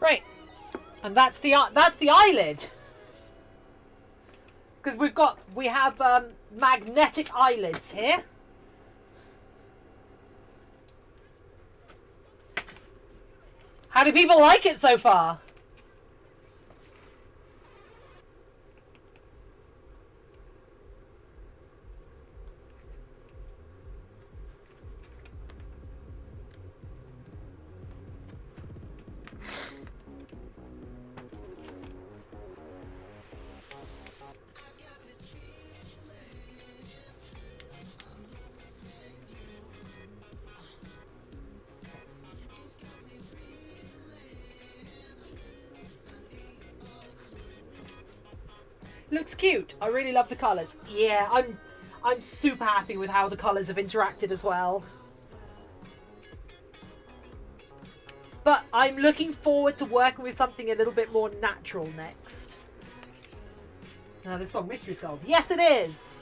Right. And that's the eyelid. Because we have magnetic eyelids here. How do people like it so far? Looks cute. I really love the colours. Yeah, I'm super happy with how the colours have interacted as well. But I'm looking forward to working with something a little bit more natural next. Now this song, Mystery Skulls. Yes, it is!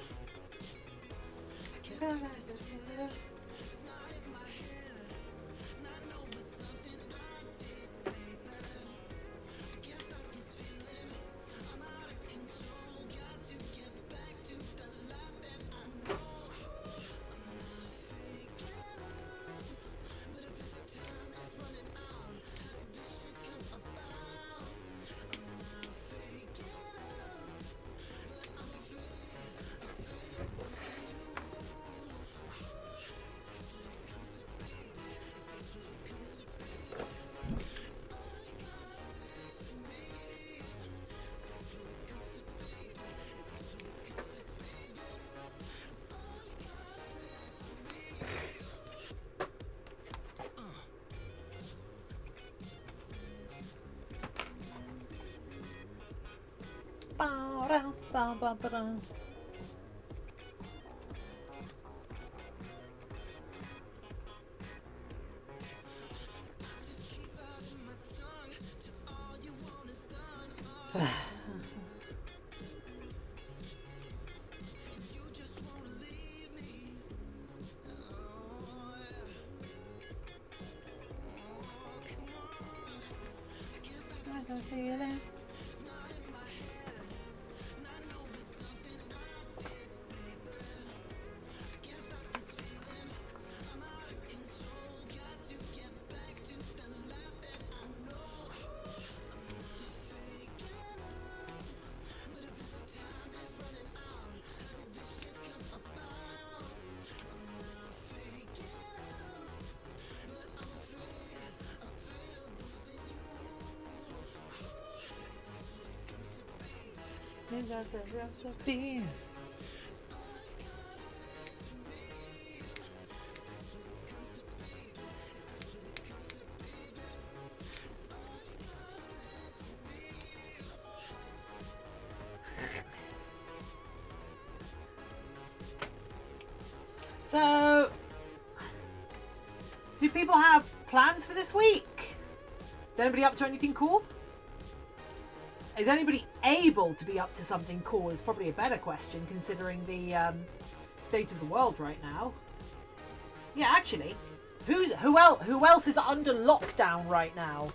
So, do people have plans for this week? Is anybody up to anything cool? Is anybody able to be up to something cool is probably a better question considering the state of the world right now. Yeah, actually, who else is under lockdown right now?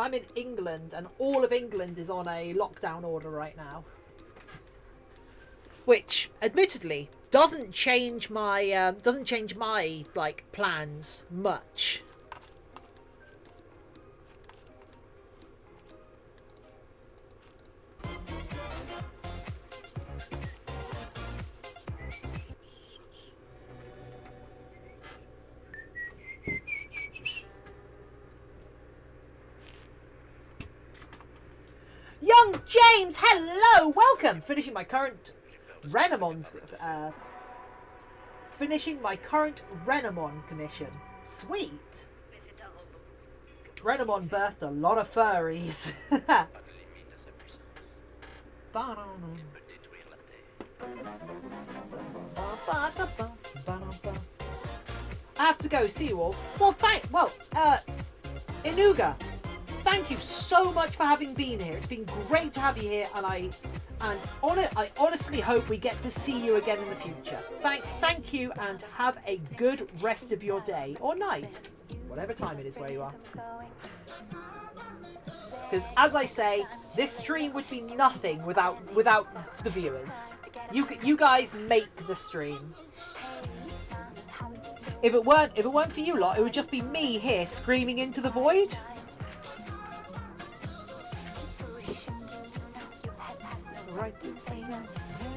I'm in England and all of England is on a lockdown order right now, which admittedly doesn't change my like plans much. Young James, hello, welcome. Finishing my current Renamon commission. Sweet. Renamon birthed a lot of furries. I have to go. See you all. Well, Inuga, thank you so much for having been here. It's been great to have you here, and I honestly hope we get to see you again in the future. Thank you, and have a good rest of your day or night, whatever time it is where you are. Because as I say, this stream would be nothing without the viewers. You guys make the stream. If it weren't for you lot, it would just be me here screaming into the void. Right to say no,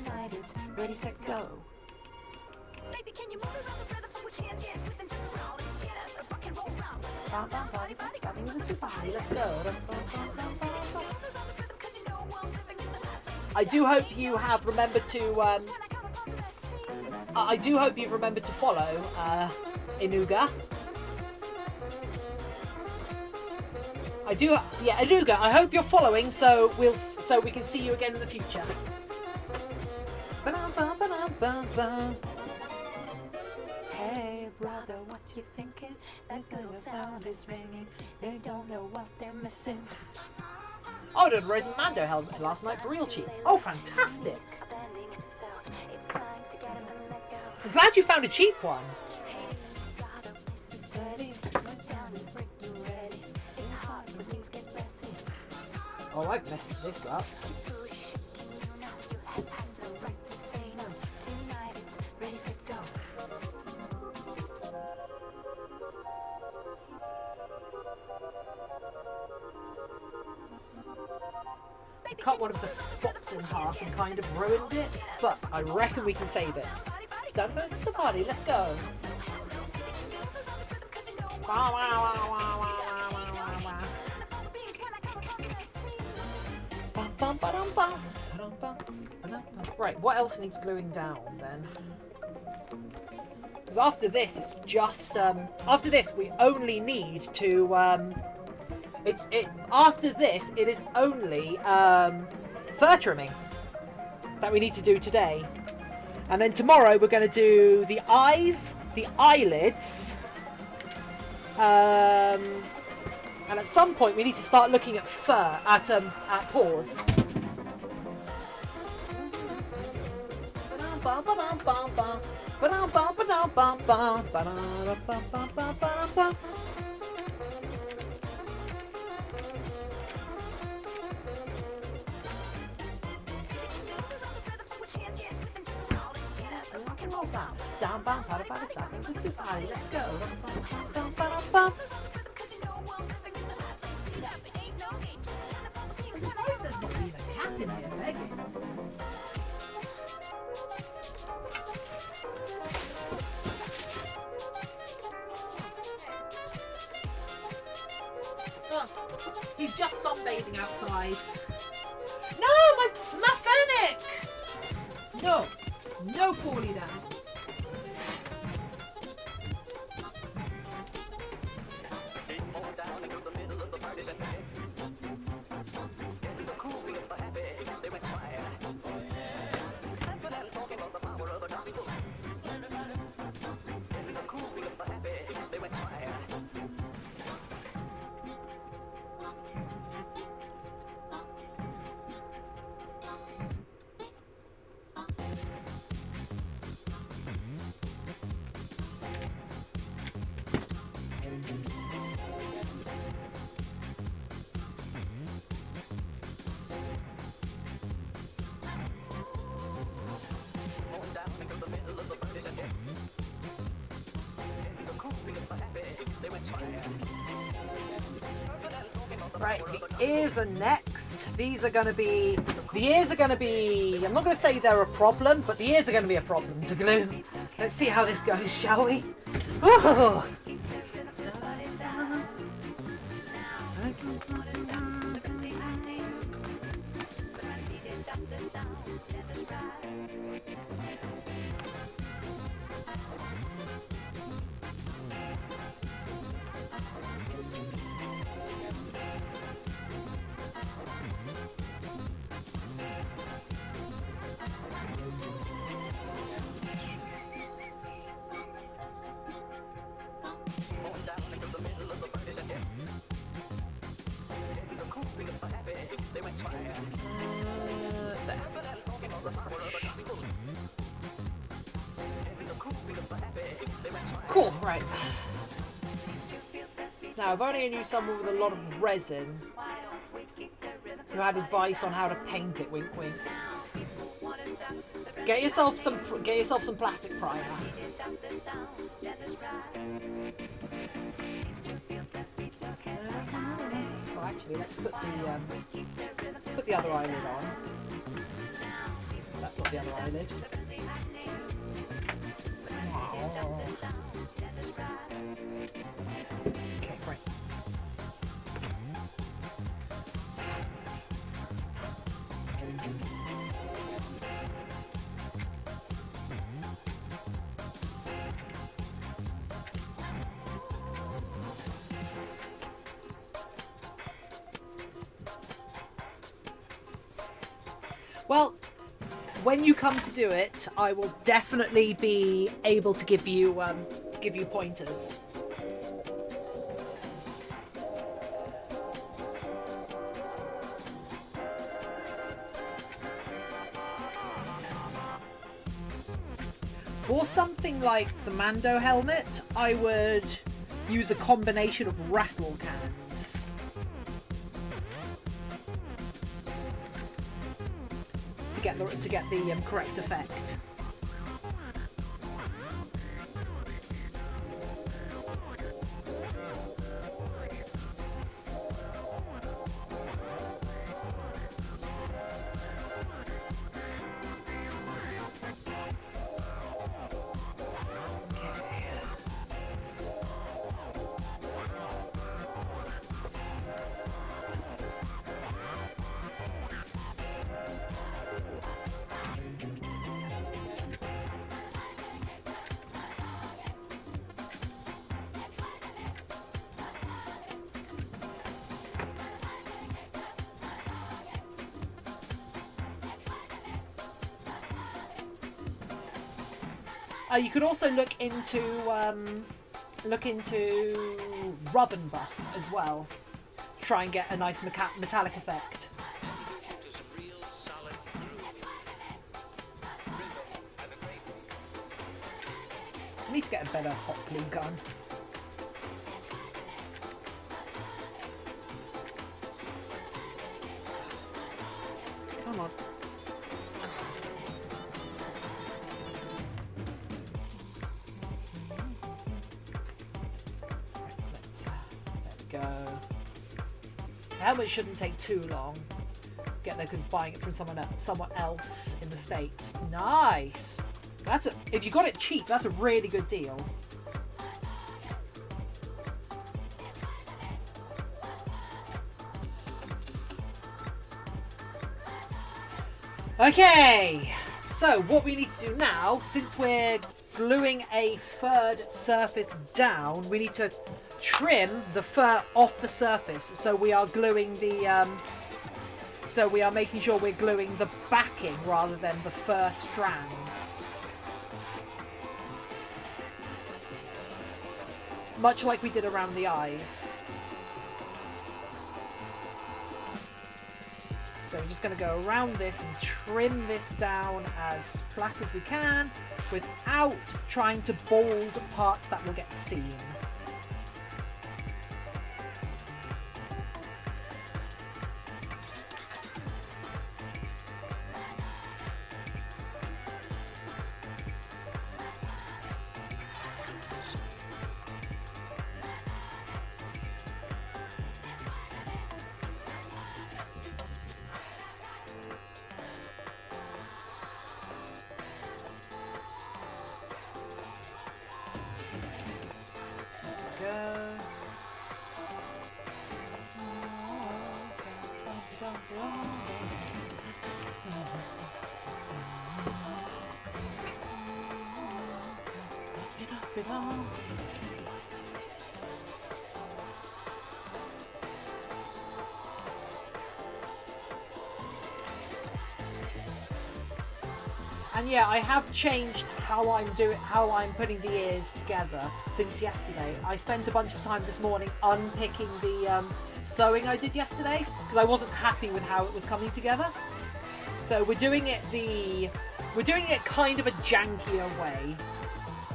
tonight it's ready, set, go. Baby, can you move around the rhythm so we can get with and turn around and get us a rock and roll round? Body, starting with a super party, let's go. I do hope you have remembered to I do hope you've remembered to follow Inuga. Inuga, I hope you're following so we can see you again in the future. Hey brother, what you thinking? That little sound is ringing. They don't know what they're missing. Oh, did Rose and Mando held last night for real cheap. Oh, fantastic! I'm glad you found a cheap one. Oh, I've messed this up. Cut one of the spots in half and kind of ruined it, but I reckon we can save it. Done for the safari, let's go. Right, what else needs gluing down then? Because after this, it's just after this we only need to after this it is only fur trimming that we need to do today. And then tomorrow we're going to do the eyes, the eyelids, and at some point we need to start looking at fur, at paws. Down, bam, bada, bada, stop, into super high, let's go. Down, bada, bam. Why is there not even a cat in here begging? He's just sunbathing outside. No, my fennec! No falling down. Right, the ears are next. These are going to be... The ears are going to be... I'm not going to say they're a problem, but the ears are going to be a problem to glue. Let's see how this goes, shall we? Ooh. Cool, right. Now, if only I knew someone with a lot of resin who had advice on how to paint it, wink wink. Get yourself some plastic primer. Well, actually, let's put the other eyelid on. That's not the other eyelid. Wow. Okay, great. Well, when you come to do it, I will definitely be able to give you pointers. For something like the Mando helmet, I would use a combination of rattle cannons. To get the correct effect. You could also look into rub and buff as well. Try and get a nice metallic effect. I need to get a better hot glue gun. Come on. Go. The helmet shouldn't take too long. Get there because buying it from someone else in the States. Nice. If you got it cheap, that's a really good deal. Okay. So what we need to do now, since we're gluing a third surface down, we need to trim the fur off the surface. So we are gluing making sure we're gluing the backing rather than the fur strands. Much like we did around the eyes. So we're just going to go around this and trim this down as flat as we can without trying to bald parts that will get seen. And yeah, I have changed how I'm putting the ears together since yesterday. I spent a bunch of time this morning unpicking the sewing I did yesterday because I wasn't happy with how it was coming together. So we're doing it kind of a jankier way.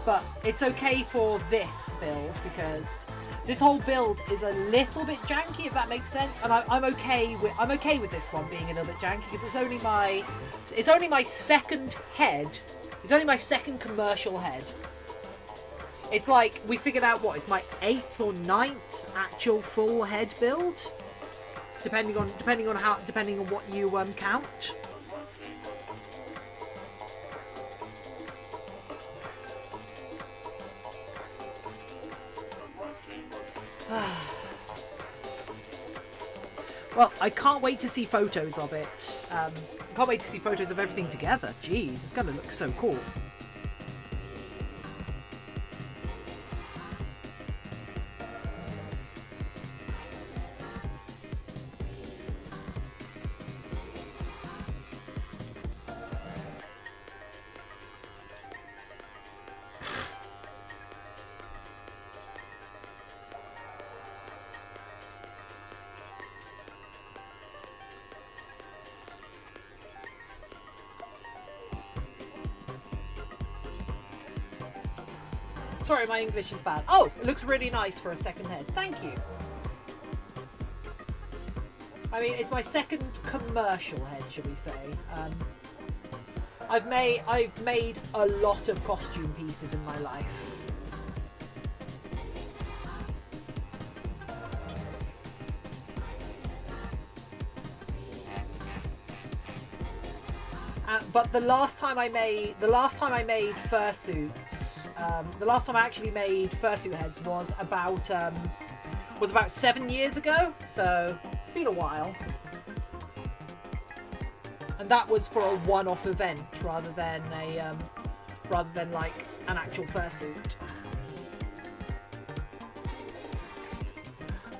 but it's okay for this build because this whole build is a little bit janky, if that makes sense. And I'm okay with this one being a little bit janky because it's only my second head. It's only my second commercial head. It's like we figured out what it's my 8th or 9th actual full head build, depending on what you count. Well, I can't wait to see photos of it. I can't wait to see photos of everything together. Jeez, it's gonna look so cool. Sorry, my English is bad. Oh, it looks really nice for a second head. Thank you. I mean, it's my second commercial head, should we say. I've made a lot of costume pieces in my life. But the last time I made fursuits, the last time I actually made fursuit heads was about 7 years ago. So it's been a while, and that was for a one-off event rather than like an actual fursuit.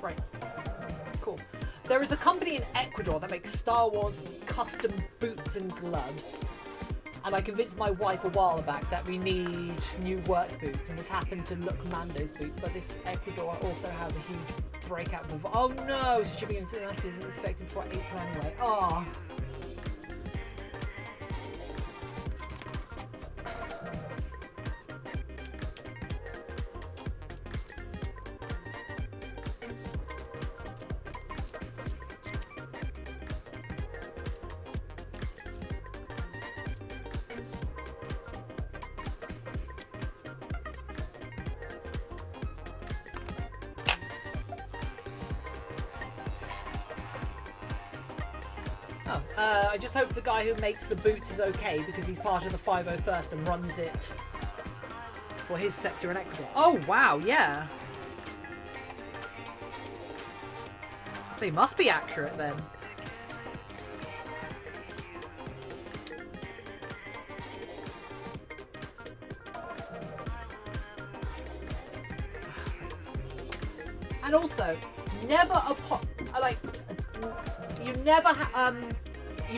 Right. Cool. There is a company in Ecuador that makes Star Wars custom boots and gloves. And I convinced my wife a while back that we need new work boots, and this happened to look Mando's boots, but this Ecuador also has a huge breakout of... Oh no, it's shipping into the isn't expected for April anyway. Oh. I just hope the guy who makes the boots is okay because he's part of the 501st and runs it for his sector in Ecuador. Oh, wow, yeah. They must be accurate then. And also, you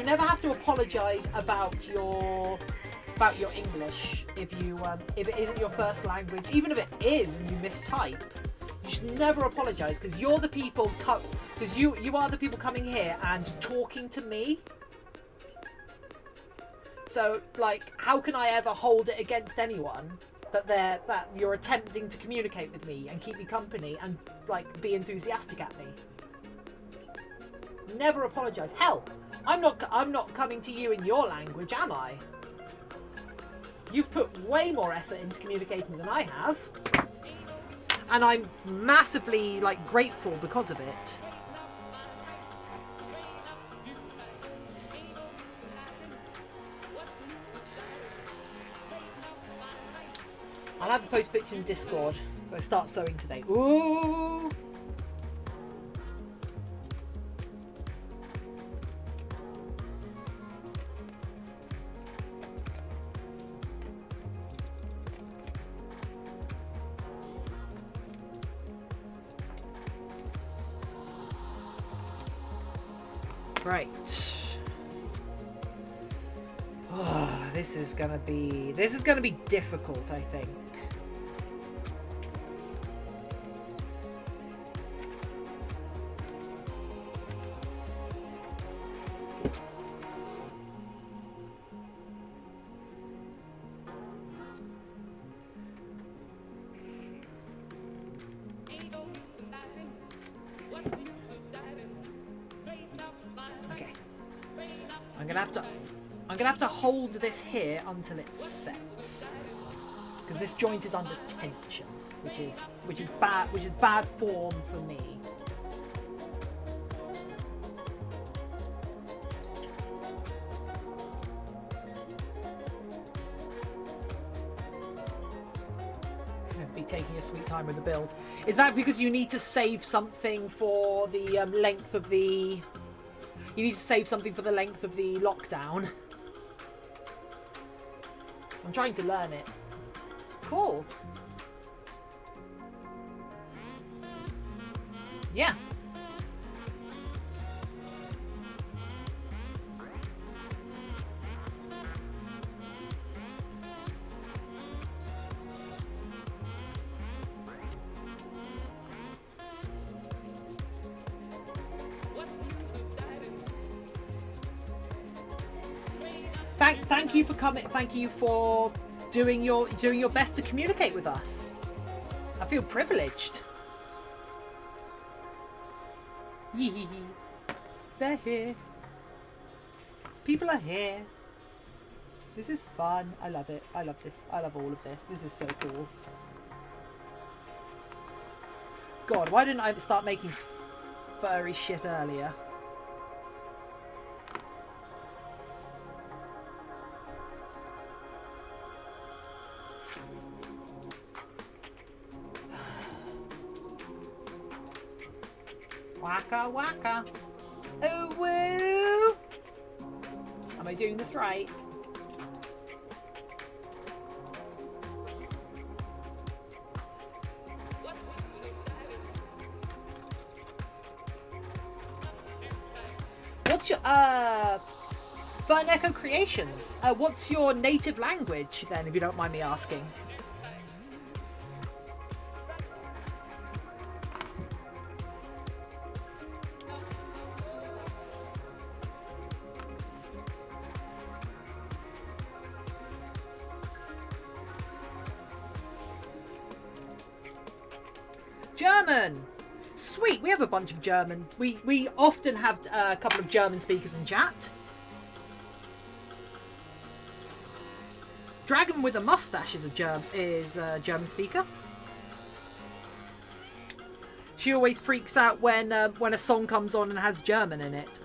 never have to apologise about your English if it isn't your first language. Even if it is and you mistype, you should never apologise because you're the people you are the people coming here and talking to me. So like, how can I ever hold it against anyone that you're attempting to communicate with me and keep me company and like be enthusiastic at me? Never apologise. Hell, I'm not coming to you in your language, am I? You've put way more effort into communicating than I have. And I'm massively like grateful because of it. I'll have the post picture in Discord. I start sewing today. Ooh! Right. Oh, this is gonna be difficult, I think. gonna have to hold this here until it sets, because this joint is under tension, which is bad form for me. Be taking a sweet time with the build. Is that because you need to save something for the length of the? You need to save something for the length of the lockdown. I'm trying to learn it. Cool. Yeah. Thank you for coming. Thank you for doing your best to communicate with us. I feel privileged. Yee. They're here. People are here. This is fun. I love it. I love this. I love all of this. This is so cool. God, why didn't I start making furry shit earlier? Waka waka. Oh woo! Am I doing this right? What's your Fern Echo Creations? What's your native language then, if you don't mind me asking? German! Sweet, we have a bunch of German. We often have a couple of German speakers in chat. Dragon with a mustache is a German speaker. She always freaks out when a song comes on and has German in it.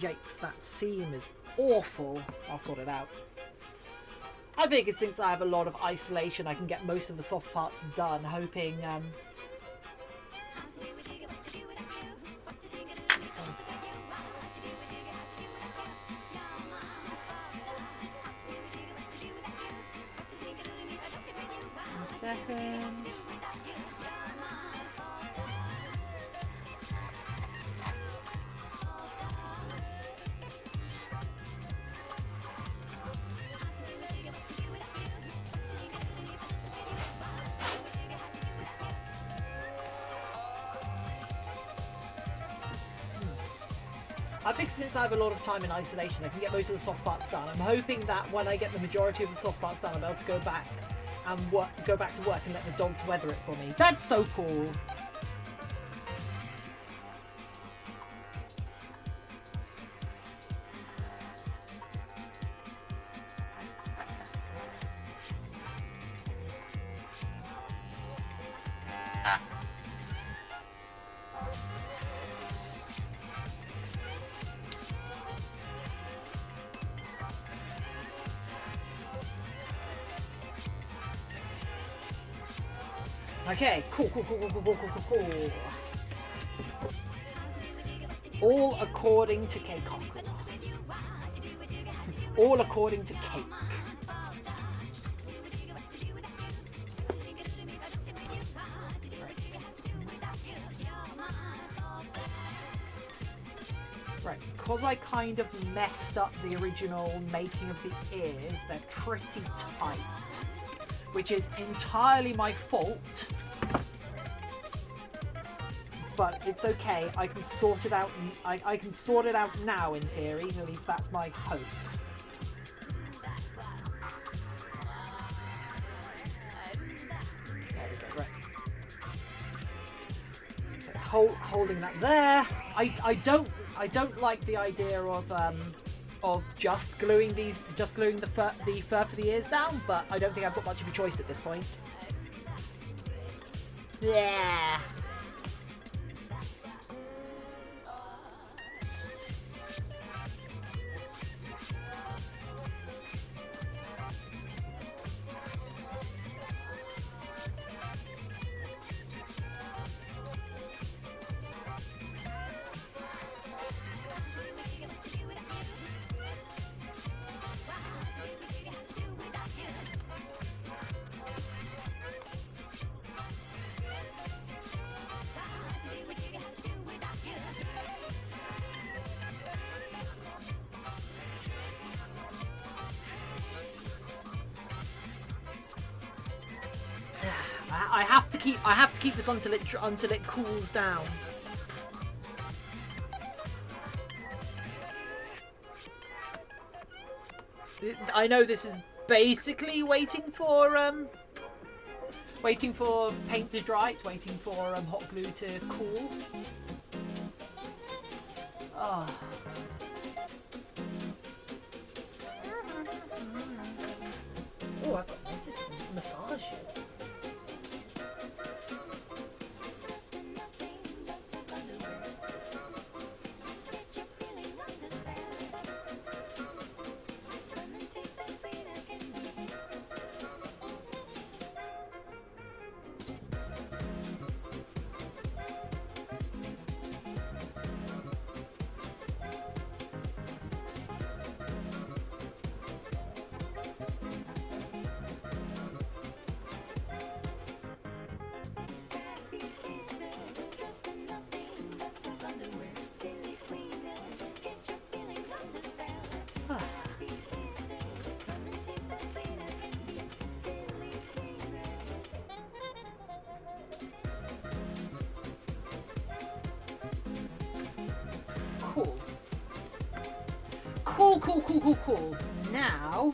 Yikes, that seam is awful. I'll sort it out. I think since I have a lot of isolation, I can get most of the soft parts done, hoping... One second... I think since I have a lot of time in isolation, I can get most of the soft parts done. I'm hoping that when I get the majority of the soft parts done, I'll be able to go back and go back to work and let the dogs weather it for me. That's so cool. Okay, cool. All according to Cake Cockle. All according to Cake. Right, because I kind of messed up the original making of the ears, they're pretty tight, which is entirely my fault. but it's okay. I can sort it out. I can sort it out now, in theory. At least that's my hope. There we go. Right. It's holding that there. I don't like the idea of just gluing the fur for the ears down, but I don't think I've got much of a choice at this point. Yeah. I have to keep this until it cools down. I know this is basically waiting for paint to dry. It's waiting for hot glue to cool. Oh. Oh, I've got massages. Cool. Now,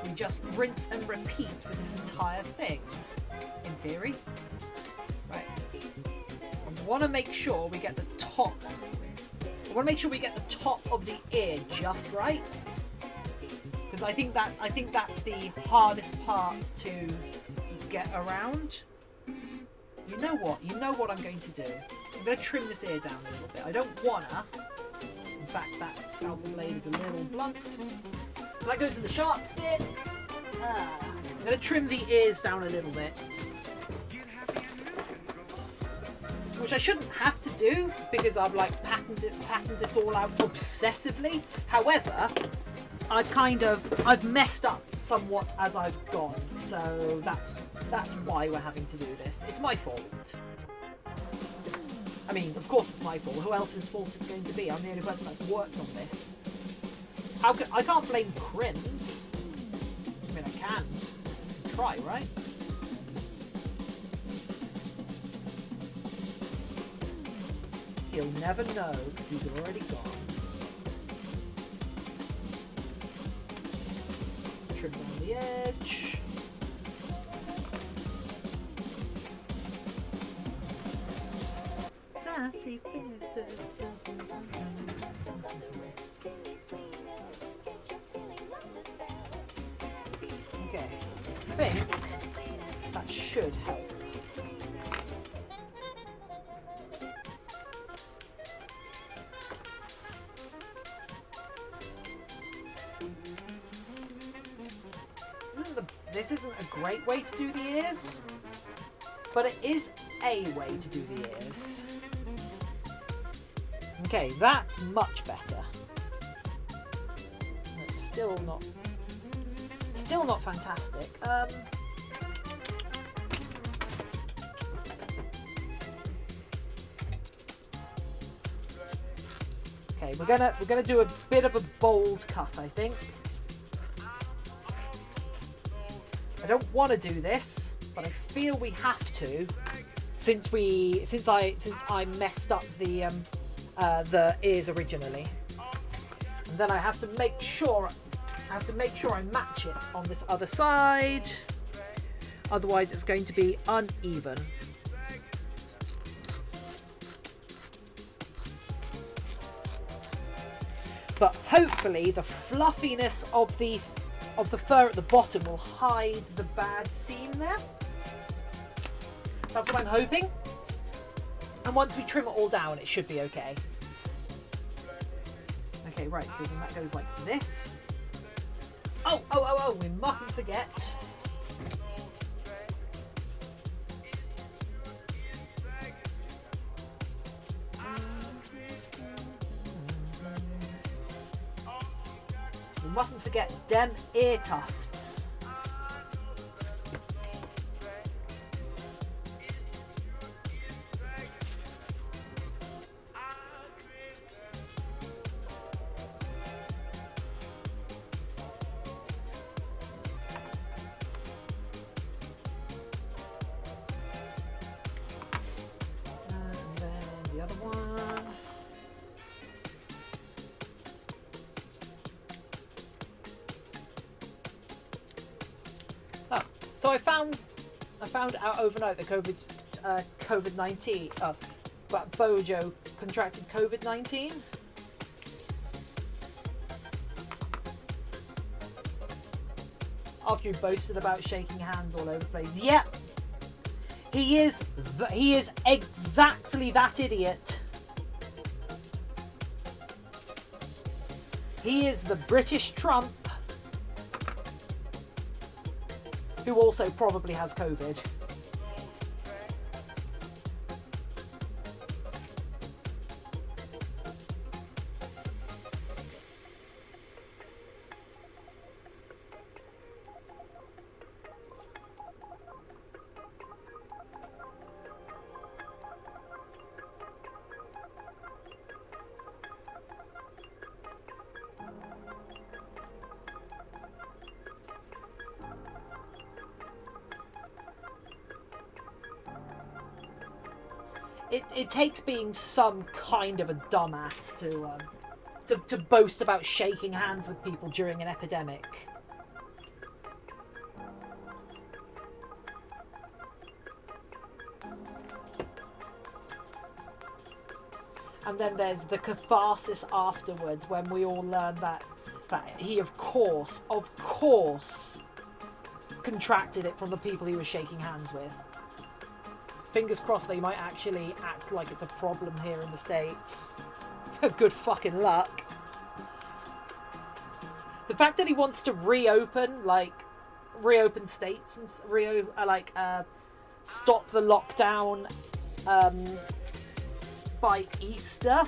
we just rinse and repeat for this entire thing, in theory. Right. I want to make sure we get the top. I want to make sure we get the top of the ear just right. Because I think that's the hardest part to get around. You know what? You know what I'm going to do. I'm going to trim this ear down a little bit. I don't wanna. In fact, that scalpel blade is a little blunt. So that goes in the sharps bit. I'm going to trim the ears down a little bit. Which I shouldn't have to do because I've like patterned this all out obsessively. However, I've messed up somewhat as I've gone. So that's why we're having to do this. It's my fault. I mean, of course it's my fault. Who else's fault is it going to be? I'm the only person that's worked on this. I can't blame Crims. I mean, I can try, right? He'll never know because he's already gone. Let's trim down the edge. Okay, I think that should help. This isn't a great way to do the ears, but it is a way to do the ears. Okay, that's much better. It's still not fantastic. Okay, we're gonna do a bit of a bold cut, I think. I don't want to do this, but I feel we have to since I messed up the ears originally, and then I have to make sure I match it on this other side. Otherwise, it's going to be uneven. But hopefully, the fluffiness of the fur at the bottom will hide the bad seam there. That's what I'm hoping. And once we trim it all down, it should be okay. Okay, right, so then that goes like this. Oh, we mustn't forget. We mustn't forget them ear tufts. And then the other one. So I found out overnight that COVID-19, but Bojo contracted COVID-19. After you boasted about shaking hands all over the place. Yep. He is exactly that idiot. He is the British Trump, who also probably has COVID. It takes being some kind of a dumbass to boast about shaking hands with people during an epidemic. And then there's the catharsis afterwards when we all learn that he of course contracted it from the people he was shaking hands with. Fingers crossed they might actually act like it's a problem here in the States. Good fucking luck. The fact that he wants to reopen states and stop the lockdown by Easter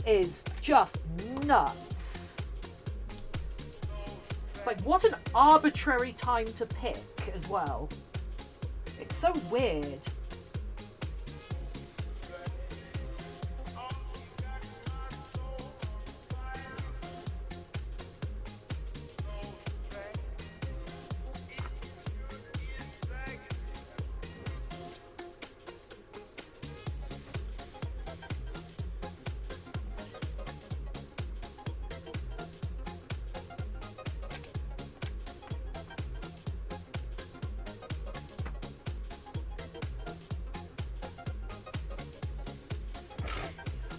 is just nuts. Like, what an arbitrary time to pick as well. It's so weird.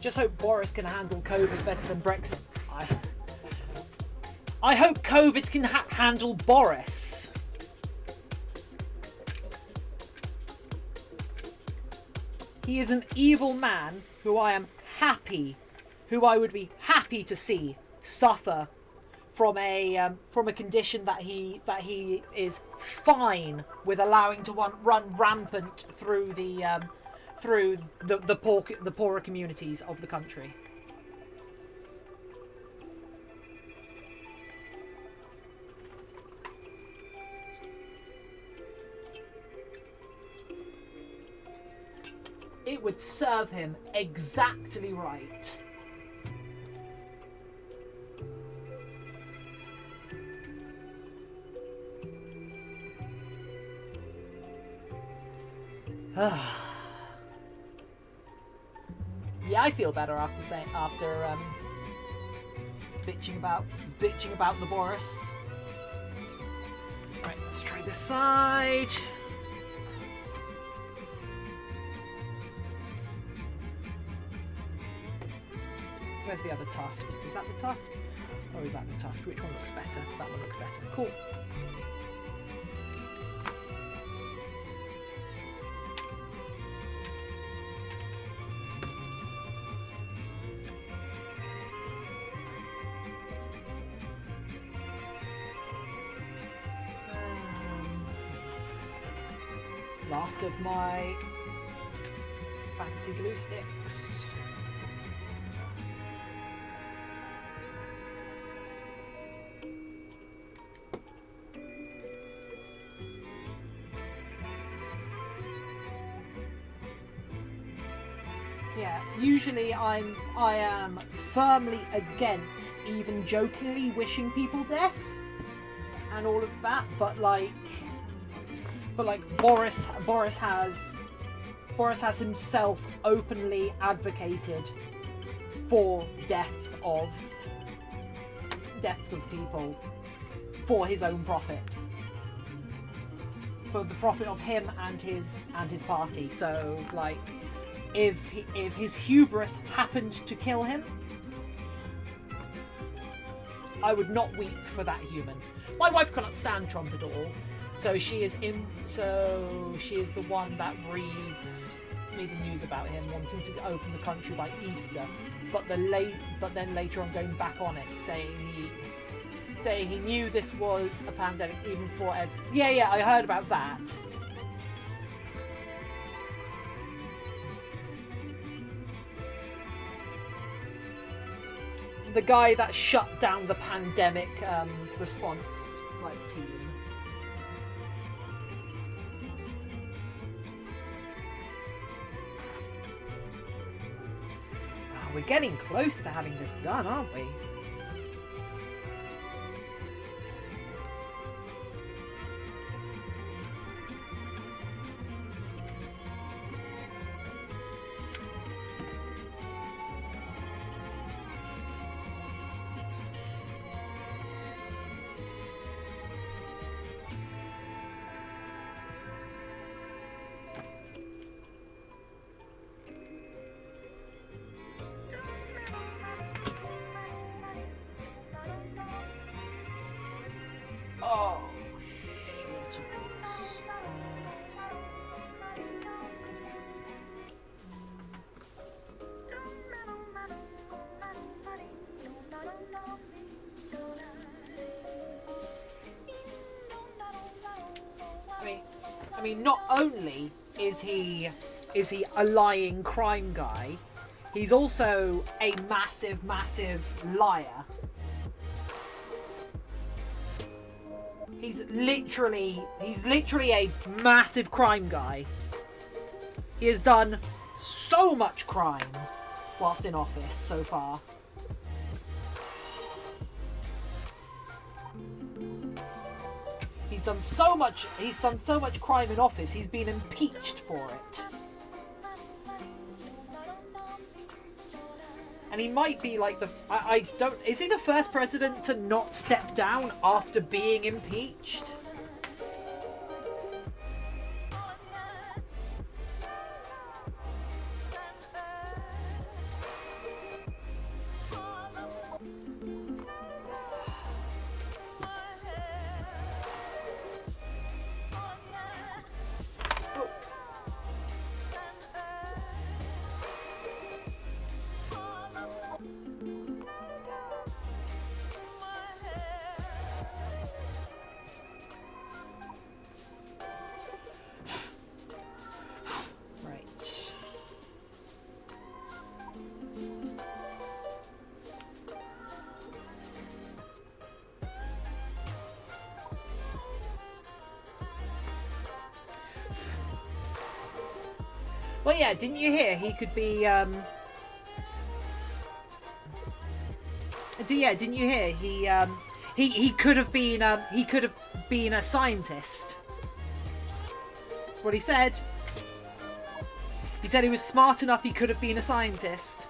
Just hope Boris can handle COVID better than Brexit. I hope COVID can handle Boris. He is an evil man who I would be happy to see suffer from a condition that he is fine with allowing to run rampant through the poorer communities of the country. It would serve him exactly right. Yeah, I feel better after bitching about the Boris. Right, let's try this side. Where's the other tuft? Is that the tuft? Or is that the tuft? Which one looks better? That one looks better. Cool. Last of my fancy glue sticks. Yeah, usually I am firmly against even jokingly wishing people death and all of that, but like Boris has himself openly advocated for deaths of people for his own profit, for the profit of him and his party. So like, if his hubris happened to kill him, I would not weep for that human. My wife cannot stand Trump at all. So she is the one that reads the news about him wanting to open the country by Easter, but then later on going back on it, saying he knew this was a pandemic even before. Yeah, I heard about that. The guy that shut down the pandemic response team. We're getting close to having this done, aren't we? I mean, not only is he a lying crime guy, he's also a massive liar. He's literally a massive crime guy. He has done so much crime whilst in office so far. He's done so much crime in office, he's been impeached for it. And he might be like is he the first president to not step down after being impeached? Well, yeah, didn't you hear he could be, didn't you hear he could have been a scientist. That's what he said. He said he was smart enough he could have been a scientist.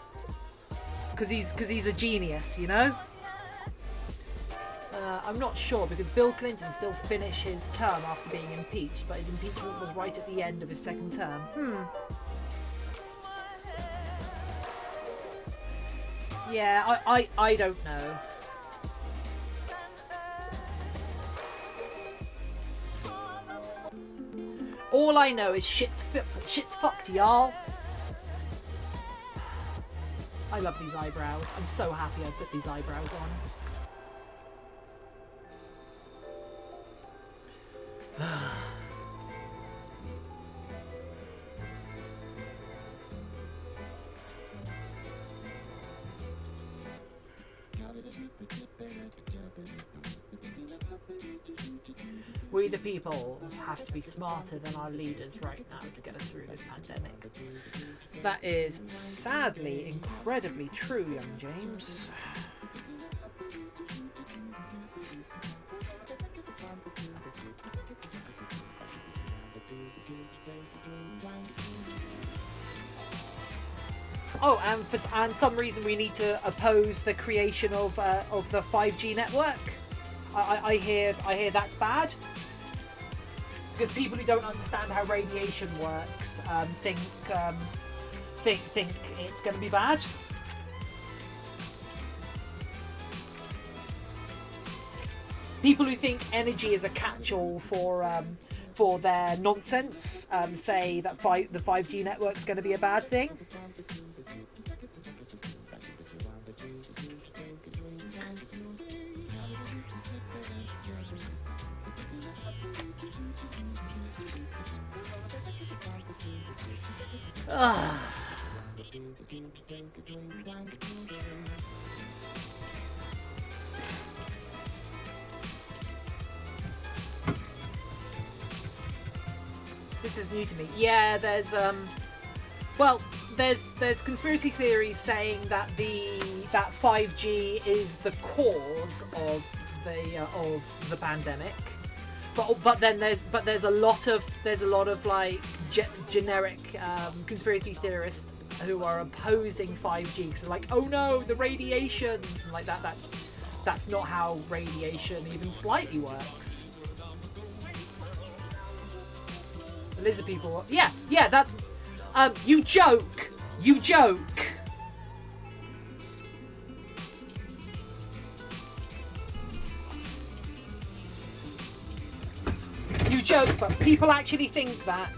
Because he's a genius, you know? I'm not sure, because Bill Clinton still finished his term after being impeached, but his impeachment was right at the end of his second term. Yeah, I don't know. All I know is shit's fucked, y'all. I love these eyebrows. I'm so happy I put these eyebrows on. We the people have to be smarter than our leaders right now to get us through this pandemic. That is sadly incredibly true, young James. Oh, and for some reason we need to oppose the creation of the 5G network. I hear that's bad, because people who don't understand how radiation works think it's going to be bad. People who think energy is a catch-all for their nonsense say that the 5G network is going to be a bad thing. This is new to me. Yeah, there's conspiracy theories saying that that 5G is the cause of the pandemic. But then there's a lot of like generic conspiracy theorists who are opposing 5G, because they're like, oh no, the radiations, and like that's not how radiation even slightly works. The lizard people, yeah, that you joke. You joke, but people actually think that.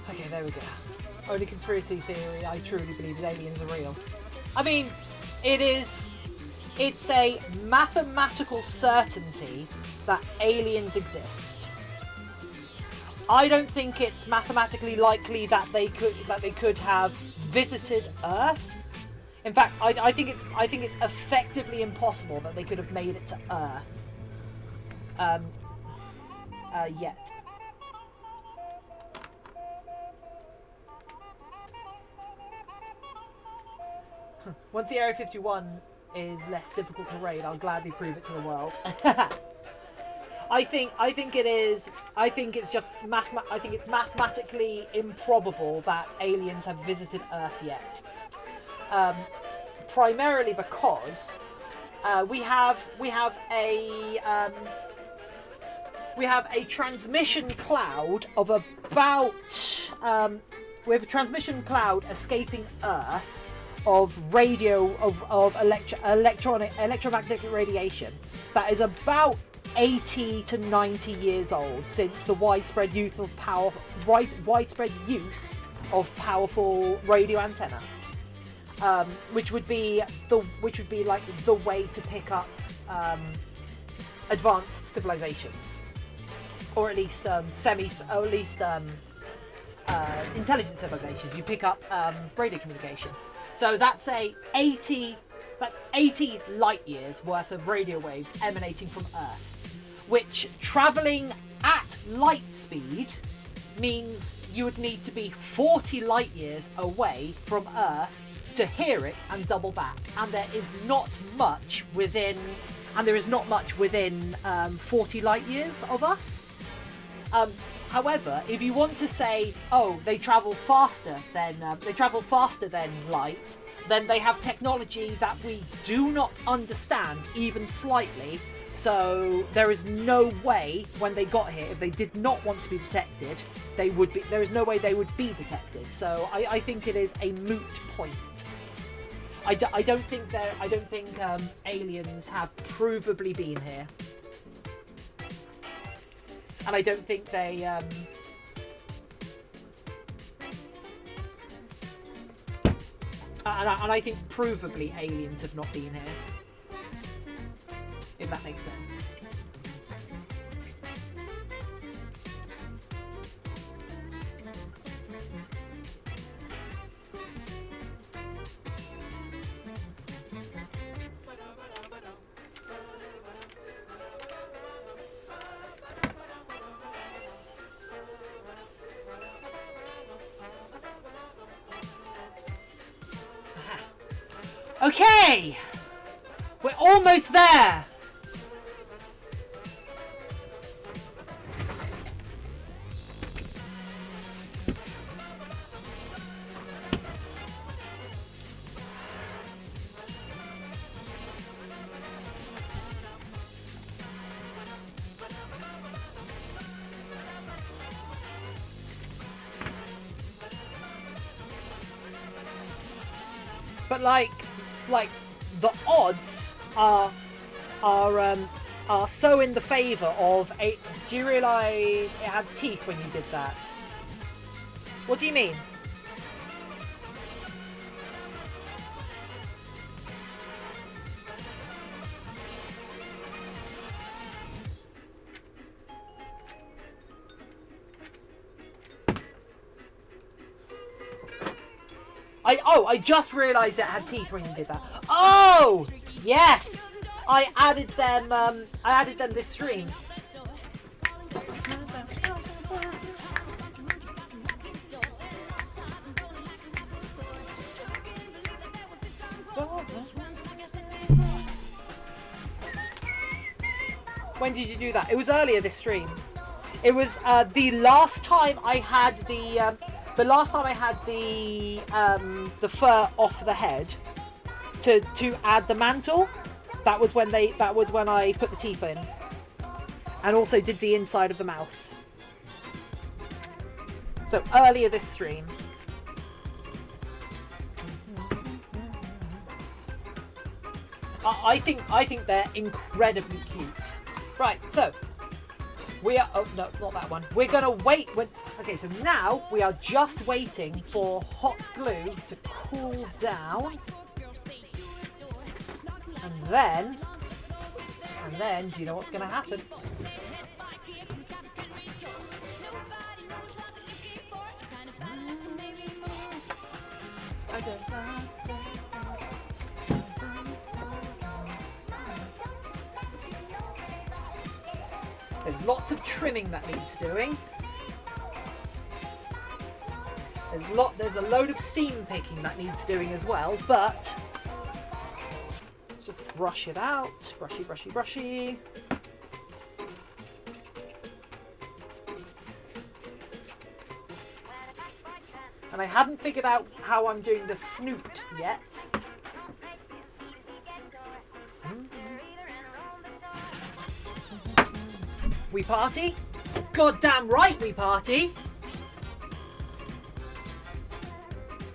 Okay, there we go. Only conspiracy theory I truly believe is aliens are real. I mean, it's a mathematical certainty that aliens exist. I don't think it's mathematically likely that they could have visited Earth. In fact, I think it's effectively impossible that they could have made it to Earth. Yet. Once the Area 51 is less difficult to raid, I'll gladly prove it to the world. I think it's mathematically improbable that aliens have visited Earth yet. Primarily because we have a transmission cloud of about with a transmission cloud escaping Earth of electromagnetic radiation that is about 80 to 90 years old since the widespread use of powerful radio antenna, which would be like the way to pick up advanced civilizations, or at least intelligent civilizations. You pick up radio communication. So that's 80 light years worth of radio waves emanating from Earth, which traveling at light speed means you would need to be 40 light years away from Earth to hear it and double back. And there is not much within 40 light years of us. However, if you want to say, oh, they travel faster than light, then they have technology that we do not understand even slightly. So there is no way when they got here, if they did not want to be detected, there is no way they would be detected. So I think it is a moot point. I don't think aliens have provably been here. And I don't think they and I think provably aliens have not been here. If that makes sense. Okay! We're almost there! But like the odds are so in the favour of a. Do you realise it had teeth when you did that? What do you mean? I just realised it had teeth when you did that. Oh, yes! I added them this stream. When did you do that? It was earlier this stream. It was the last time I had the fur off the head to add the mantle. That was when I put the teeth in, and also did the inside of the mouth. So earlier this stream. I think they're incredibly cute. Right, so we are. Oh no, not that one. We're gonna wait. Okay, so now we are just waiting for hot glue to cool down, and then, do you know what's gonna happen? There's lots of trimming that needs doing. There's a load of seam picking that needs doing as well, but let's just brush it out. Brushy, brushy, brushy. And I haven't figured out how I'm doing the snoot yet. We party? Goddamn right we party!